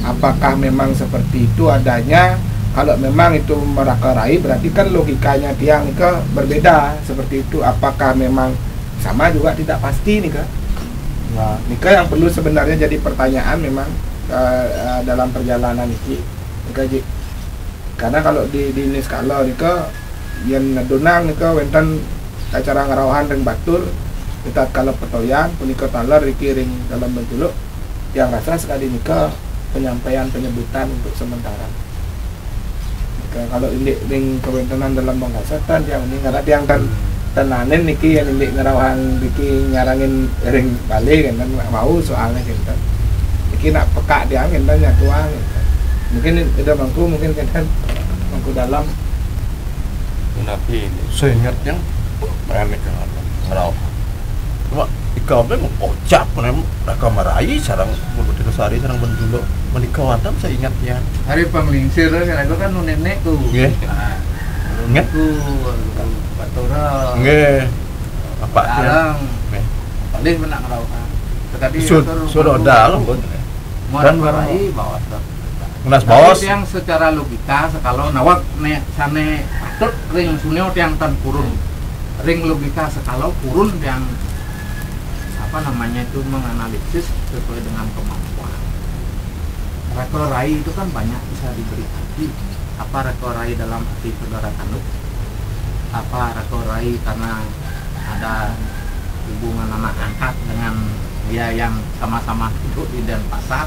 apakah memang seperti itu adanya. Kalau memang itu merakarai berarti kan logikanya tiang ke berbeda seperti itu. Apakah memang sama juga tidak pasti nih ke. Nah, Nika yang perlu sebenarnya jadi pertanyaan memang dalam perjalanan ini Nika. Karena kalau di niskala Nika yang donang Nika wenten acara ngarawahan ring Batur kita kalau petoyan punika talar dikiring dalam bentuk yang rasa sekali Nika penyampaian penyebutan untuk sementara. Kalau ini ring kewentenan dalam pengasatan yang ini nggak ada yang tenanen niki yang ini ngerawahan niki nyarangin ring balik kan mau soalnya kita niki nak peka dia angin dan nyatuan mungkin udah mangku mungkin kan mangku dalam tapi saya ingatnya mereka ngerau cuma ikabe mau ocap mereka marahi sarang berbeda sehari sarang bentulo menikah watam saya ingatnya hari penglingsir kan aku kan nenek tuh ingat tuh Batura apa sekarang paling benak ngeraukan tadi sudah dalam dan marahi bawa Unas bawas yang secara logika sekalo nawak nek sane patut ring sunyo yang tan kurun ring logika sekalo kurun yang apa namanya itu menganalisis sesuai dengan kemampuan. Rekorai itu kan banyak bisa diberi arti. Apa rekorai dalam arti saudara kandung? Apa rekorai karena ada hubungan anak angkat dengan dia yang sama-sama hidup di Denpasar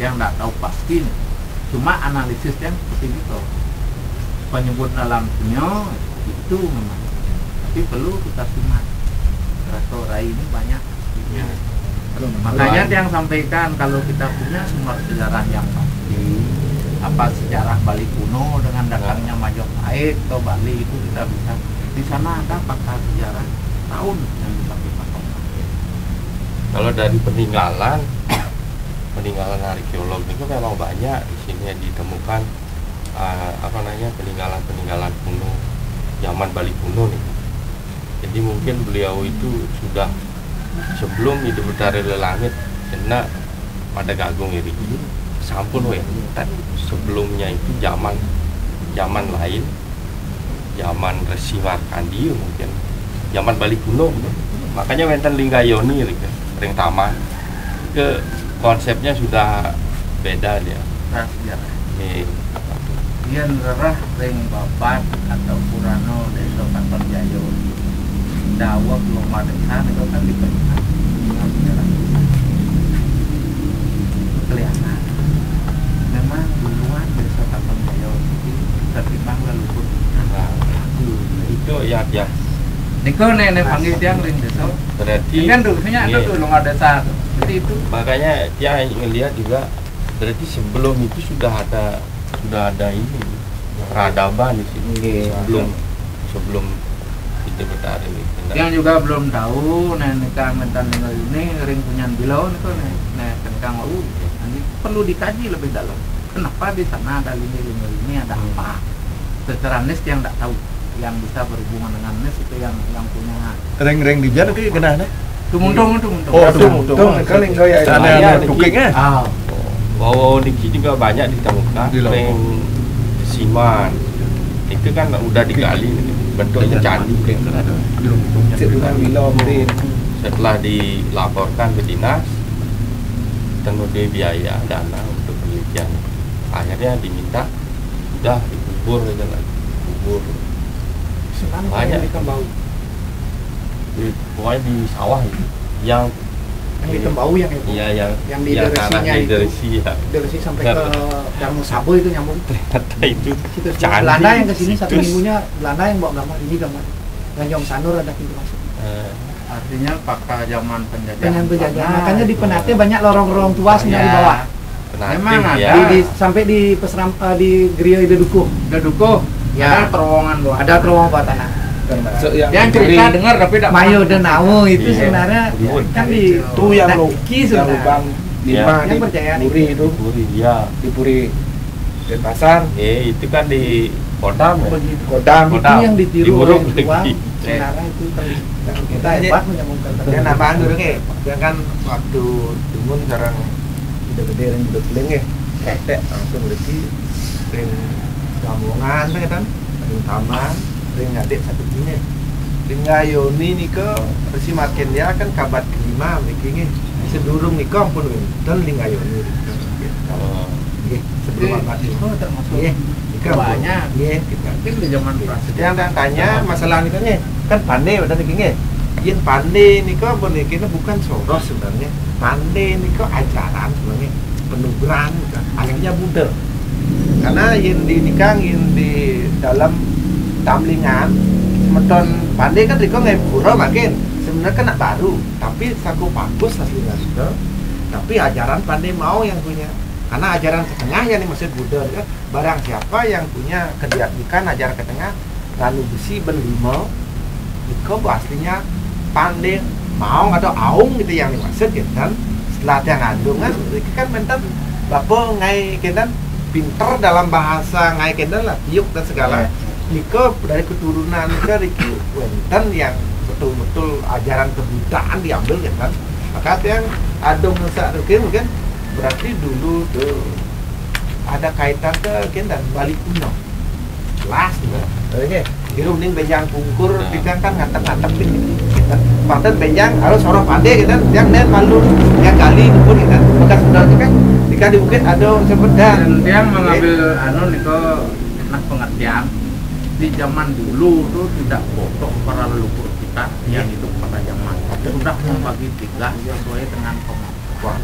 yang tidak tahu pasti. Cuma analisis yang seperti itu. Penyebut dalam dunia itu memang. Tapi perlu kita simak. Rekorai ini banyak. Ya. Makanya yang sampaikan kalau kita punya sumber sejarah yang pasti apa sejarah Bali kuno dengan datangnya Majapahit ke Bali itu kita bisa di sana ada pakar sejarah tahun yang dipakai patokan. Kalau dari peninggalan arkeolog itu memang banyak di sini ditemukan peninggalan kuno zaman Bali kuno nih. Jadi mungkin beliau itu sudah sebelum hidup Betari Langit kena pada Gagung ini sampun ya sebelumnya itu zaman lain zaman Resi Markandia mungkin zaman Bali kuno makanya wenten Linggayoni ring taman ke konsepnya sudah beda dia. Nah, sejarah. Apa tuh? Yen rerah ring babat atau Purano desa Katon Jayo. Dawa belum ada sana itu kan diperingati. Kelihatan. Memang duluan desa Katon Jayo itu tertimbang leluhur. Itu ya Niko nenek panggil tiang ring desa. berarti Kan dulunya ada tuh belum ada desa. Jadi itu makanya dia ngelihat juga berarti sebelum itu sudah ada ini peradaban di sini sebelum itu Betari itu. yang juga belum tahu nenek kang mentan ini ring punya bilau niko nenek kang mau nanti perlu dikaji lebih dalam. Kenapa di sana ada ini ada apa? Secara nes yang tidak tahu, yang bisa berhubungan dengan nes itu yang punya Ring-ring di jar ki kena ne. tumuntung. Oh, tumuntung. Kan yang gaya Ada tukingnya. Wow, Niki juga banyak ditemukan Di Lombok. ring siman. Itu kan udah digali bentuknya candi. Setelah dilaporkan ke dinas, tentunya biaya dana untuk penelitian. Akhirnya diminta udah dikubur aja lah, kubur. Banyak pokoknya di sawah itu yang Yang hitam bau yang itu. iya Yang di tanah deresinya di itu. deresi ya. Deresi sampai ke Darmo Sabo itu nyambung. Ternyata itu Situ candi. Belanda yang kesini satu Terus, minggunya Belanda yang bawa gambar ini gambar Ganjong Sanur ada pintu masuk. Artinya pakar zaman penjajahan. Dengan penjajahan. Makanya di Penate banyak lorong-lorong tua sebenarnya di bawah. Memang ada. Sampai di di Gria Ide Dukuh. Ya, ada terowongan bawah. Ada terowongan bawah tanah. Yang cerita dengar tapi tidak Mayo dan Nawo itu Iya. sebenarnya kan di Itu yang Naki yang sebenarnya. lubang Iya. 5 Yang di percayaan Puri itu, Puri ya. di Puri Denpasar, Itu kan di Kodam ya. Kodam. Itu yang ditiru Diburuk oleh tua lagi. sebenarnya itu Kita hebat menyambungkan Ya nambahan dulu nih, dia kan waktu Dumun sekarang udah gede dan udah keling ya, ketek langsung lagi ring Lamongan kan, ring Taman, ring Adik satu ini, ring Ngayoni nih ke resi makin dia kan kabat kelima bikinnya sedurung nih kong pun dan ring Ngayoni, sebelum abad itu termasuk banyak, kita mungkin di zaman prasejarah. yang tanya masalah ini kan pandai udah nih yang pandai ini kok bonekanya bukan Soros sebenarnya, pandai ini kok ajaran sebenarnya penuburan kan akhirnya Buddha karena yang di dalam tamlingan semeton pandai kan riko nggak pura makin sebenarnya kan baru tapi saku bagus aslinya itu tapi ajaran pandai mau yang punya karena ajaran ke tengah yang dimaksud Buddha ya. Barang siapa yang punya kebiasaan ajaran ke tengah lalu besi ben lima itu aslinya pandai mau atau aung gitu yang dimaksud gitu kan setelah dia ngandung kan mentan bapak ngai kita pinter dalam bahasa ngai kita lah tiuk dan segala Niko dari keturunan ke Riki Wenten yang betul-betul ajaran kebudayaan diambil kan maka yang adong nusa mungkin berarti dulu tuh ada kaitan ke kita Bali kuno jelas juga hidup ning benjang pungkur kita kan ngatap-ngatap kita paten benjang harus orang pandai kita yang nen malu yang kali pun kita bekas sudah itu kan jika di bukit ada sepedan yang mengambil niko enak pengertian di zaman dulu tuh tidak bodoh para leluhur kita yang hidup pada zaman sudah membagi tiga sesuai dengan kemampuan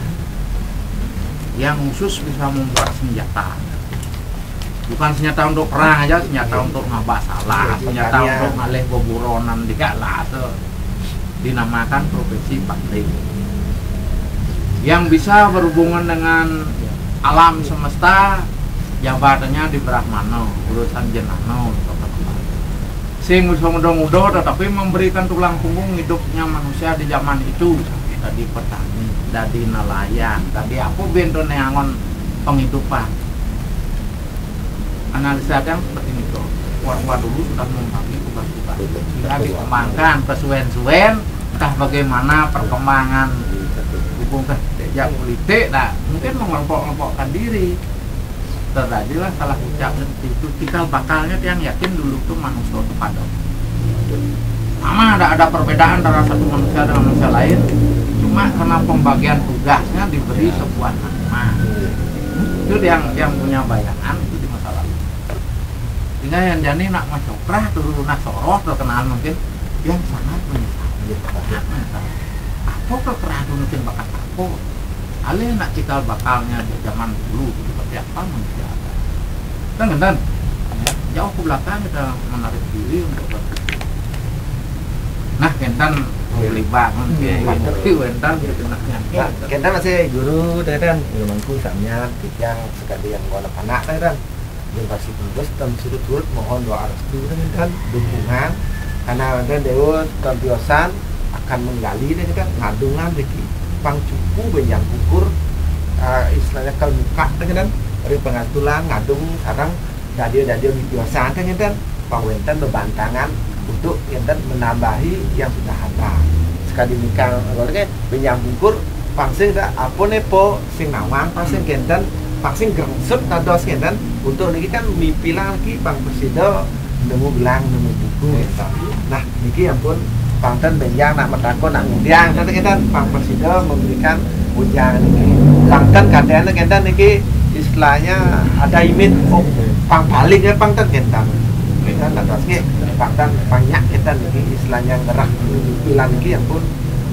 yang khusus bisa membuat senjata bukan senjata untuk perang aja, senjata untuk ngabak salah, senjata untuk ngalih boburonan dikalah tuh dinamakan profesi pandai yang bisa berhubungan dengan alam semesta jabatannya di Brahmana urusan jenano sing mudah-mudah tetapi memberikan tulang punggung hidupnya manusia di zaman itu tadi petani, tadi nelayan, tadi apa bentuk neangon penghidupan analisa yang seperti itu warga dulu sudah membagi tugas-tugas sehingga dikembangkan pesuen-suen entah bagaimana perkembangan hubungan kerja politik nah mungkin mengelompok-kelompokkan diri terjadilah salah ucap itu tinggal bakalnya yang yakin dulu tuh manusia itu padat sama ada perbedaan antara satu manusia dengan manusia lain cuma karena pembagian tugasnya diberi sebuah nama itu yang punya bayangan itu di masa lalu. Sehingga yang jadi nak macoprah dulu nak soroh terkenal mungkin yang sangat menyesal. Apa kekeraan mungkin bakat apa? Alih nak cikal bakalnya di zaman dulu seperti apa mungkin ada. Dan jauh ke belakang kita menarik diri untuk berpikir. Nah, kentan libat mungkin tapi kentan gitu naknya. Kentan masih guru teh kan, ilmuku samnya yang sekali yang gua anak teh kan. Yang pasti tugas dan surut mohon doa restu kan dukungan karena dan dewa kebiosan akan menggali dan kan ngadungan deki pangcupu benjang ukur istilahnya kalau muka kan dari pengatulan ngadung sekarang dadio biosan kan pangwentan bebantangan untuk yang menambahi yang sudah ada sekali nikah orangnya benjang ukur pangsing dah apa nepo sing nawang pangsing genten vaksin gerengsep kados kan untuk niki kan mimpi lagi Bang Presiden nemu gelang nemu buku nah niki ampun Pangten benjang nak metakon nak ngundang nanti kita Bang Presiden memberikan unjangan niki Pangten kadang kita niki istilahnya ada imit pang balik ya Pangten kita terusnya Pangten banyak kita niki istilahnya ngerah pilan niki ampun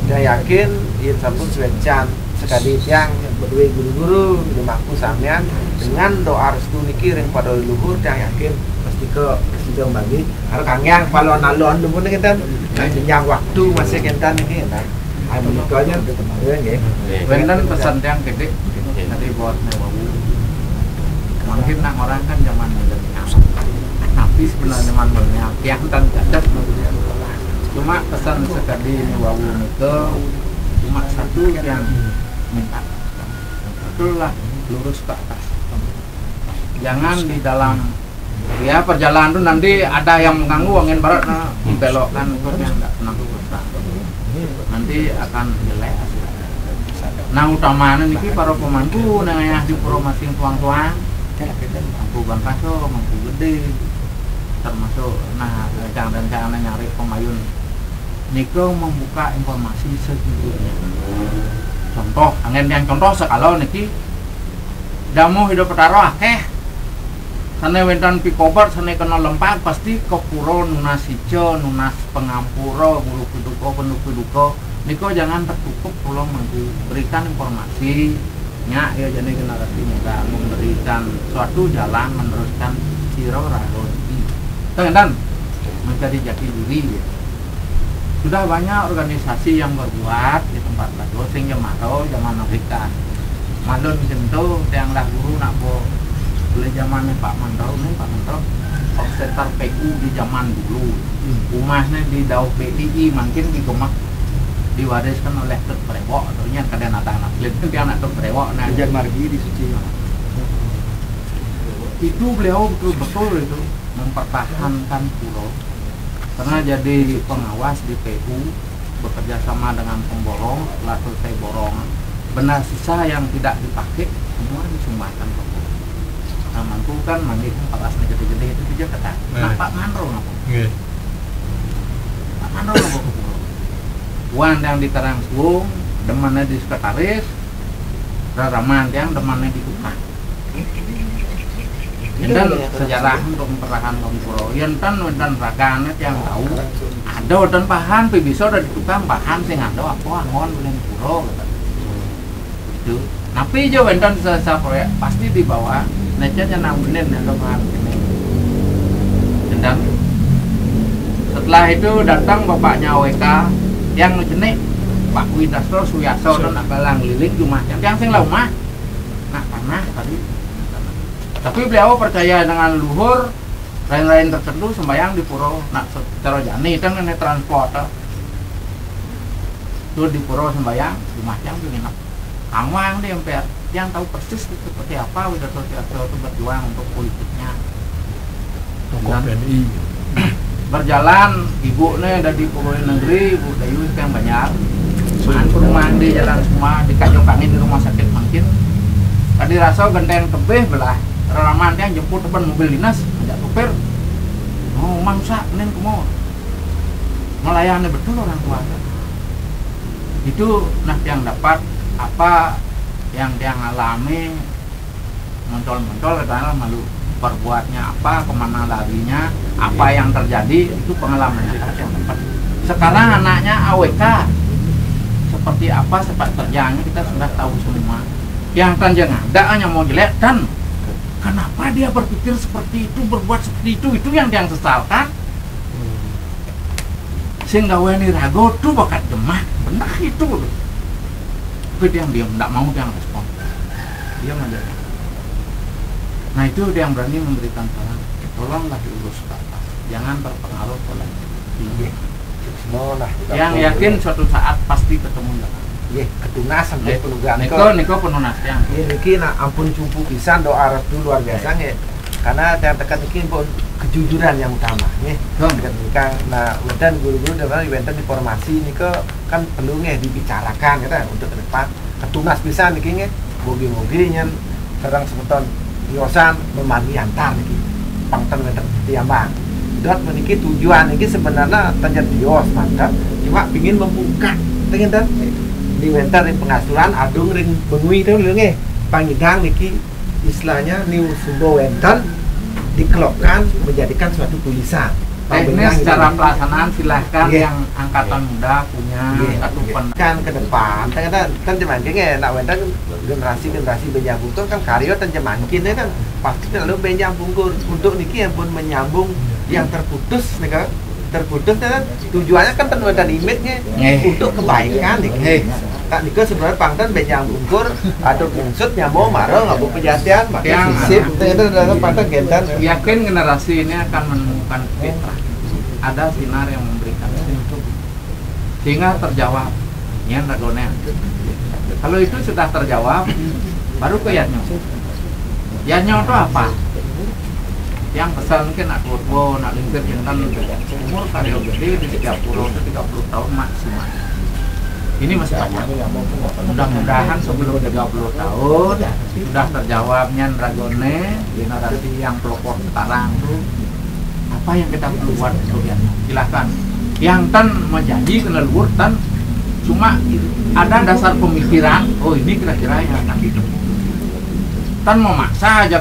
saya yakin ia sampun sewencan sekali yang berdua guru-guru di mampu sampean dengan doa restu niki ring pada leluhur yang yakin pasti ke presiden bagi kalau kangen kalau nalon dulu kita yang waktu masih kita niki kan ayo menikonya nggih wenten pesan yang gede tadi buat newawu mungkin nak orang kan zaman milenial tapi sebenarnya zaman milenial yang tan cacat cuma pesan sekali newawu itu cuma satu yang minta itulah lurus ke atas jangan di dalam ya perjalanan itu nanti ada yang mengganggu angin barat belokkan itu yang tidak pernah berusaha nanti akan jelek nah utamanya ini para pemangku yang di pura masing tuang-tuang mampu bangkaso mampu gede termasuk nah rencana nyari pemayun niko membuka informasi sejujurnya contoh angin yang contoh sekalo niki damu hidup petaro akeh sana wentan pikobar sana kena lempak pasti ke puro nunas hijau nunas pengampuro bulu penduko niko jangan tertutup pulau memberikan informasi nya ya jadi generasi muda memberikan suatu jalan meneruskan siro radosi dan menjadi jati diri ya. Sudah banyak organisasi yang berbuat di tempat lagu sing zaman Afrika malun jentuh yang lah guru nak boleh zaman Pak Mandau observer PU di zaman dulu rumahnya di Dauk BDI mungkin di Gemak diwariskan oleh Tuk Brewok ataunya kadang anak-anak itu anak Tuk Brewok nah Jan Margi di Suci itu beliau betul-betul itu mempertahankan pulau karena jadi pengawas di PU bekerja sama dengan pemborong setelah selesai borongan benar sisa yang tidak dipakai semua disumbangkan ke pulau nah mantu kan manggil pakasnya gede-gede itu dia kata nah Pak Mandro Pak Mandro ke pulau Wan yang di Karangsuung demannya di sekretaris Raraman yang demannya di tukang dan sejarah untuk mempertahankan pulau yentan ragannya yang tahu ada dan pahan bisa dari tukang pahan sing ada apa angon belen pulau itu tapi jo yentan sesa proyek pasti di bawah necanya nambelin atau pahan ini dan setelah itu datang bapaknya WK yang jenik Pak Widastro Suyaso dan akalang lilik rumah yang sing rumah nah tanah tadi tapi beliau percaya dengan luhur lain-lain tertentu sembahyang di pura nak secara jani itu kan transport itu di pura sembahyang rumah yang begini awang dia yang tahu persis seperti apa udah sosial itu berjuang untuk politiknya dan berjalan ibu nih dari pegawai negeri ibu Dayu yang banyak makan perumahan di jalan semua di Kajokangin di rumah sakit mungkin tadi rasa genteng tebeh belah Raman yang jemput depan mobil dinas ajak supir mau mangsa nen kemo melayani betul orang tua itu nah yang dapat apa yang dia alami muncul karena malu berbuatnya apa, kemana larinya, apa yang terjadi, itu pengalamannya yang dapat. Sekarang anaknya AWK seperti apa sepak terjangnya kita sudah tahu semua. Yang jangan ada hanya mau jelek, dan kenapa dia berpikir seperti itu, berbuat seperti itu yang dia sesalkan. Sehingga wani rago tuh bakat gemah, benar itu. Tapi dia diam, tidak mau dia respon. Dia aja. Nah itu dia yang berani memberikan saran. Tolonglah diurus ke atas, jangan terpengaruh oleh tinggi. Yang yakin suatu saat pasti ketemu dengan. Iya, ketunas sampai penugasan. Niko penunas yang. Iya, niki nak ampun cumpu pisan doa restu luar biasa nggih. Karena yang tekan niki pun kejujuran yang utama nggih. Ketika nah wonten guru-guru dalam wonten informasi niko kan perlu nggih dibicarakan ya untuk ke depan. Ketunas pisan niki nggih. Mugi-mugi nyen sareng semeton yosan memagi antar niki. Pangten wonten tiambang. Dot meniki tujuan niki sebenarnya tanjat dios mantap. Cuma pingin membuka pengen dan di mentar ring pengasuran adung ring bengui itu nggih pangidang niki istilahnya new sumbo wenten dikelokkan menjadikan suatu tulisan teknis cara pelaksanaan silahkan yang angkatan muda punya satu kan ke depan kan jemangkin nak wenten generasi menyambung itu kan karyo tan jemangkin kan pasti lalu menyambung untuk niki yang pun menyambung yang terputus nih terputus kan tujuannya kan penulisan image-nya untuk kebaikan nih. Tak nikah sebenarnya pangtan banyak ukur atau maksud nyambung marah nggak penjatian makanya sip itu adalah pangtan gentan. Yakin generasi ini akan menemukan fitrah. Ada sinar yang memberikan itu sehingga terjawab yang ragonya. Kalau itu sudah terjawab baru ke yatnya. Yatnya itu apa? Yang besar mungkin nak turbo, nak lingkir jantan umur karyo gede di 30 tahun maksimal. Ini masih banyak. Mudah-mudahan sebelum 30 tahun sudah terjawabnya ragone generasi yang pelopor sekarang tuh apa yang kita perlu buat kemudian. Silakan. Yang tan menjadi leluhur tan cuma ada dasar pemikiran. Oh ini kira-kira yang akan hidup. Tan mau maksa aja.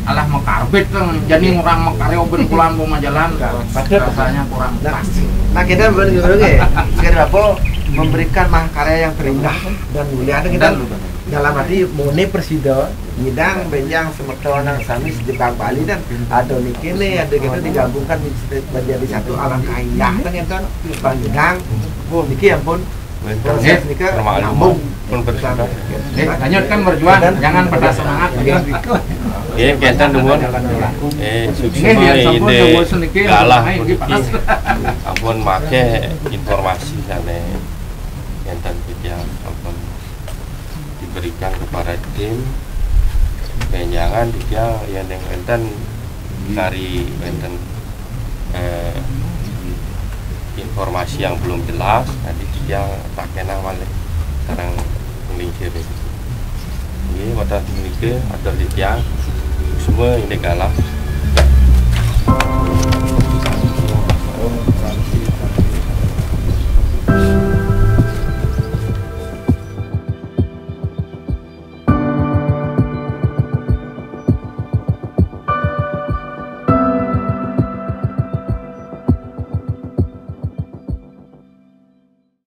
Alah mau karbit kan jadi orang mau karyo berpulang mau jalan rasanya kurang pas. Nah kita bener-bener sekarang apa memberikan mahakarya yang terindah dan mulia kita dalam arti mone presiden nyidang benjang semeton sami sejebak Bali dan ada niki ada kita digabungkan menjadi satu alangkah indah kan panjang niki ampun proses nikah nyambung pun bersabar. Lanjutkan berjuang jangan pada semangat. Kita nuwun suksema ide galah puniki ampun make informasi sane enten yang ampun diberikan kepada tim penjangan dia yang enten dari enten informasi yang belum jelas nanti dia tak kena malih sekarang melincir ini pada timike ada dia semua ini kalah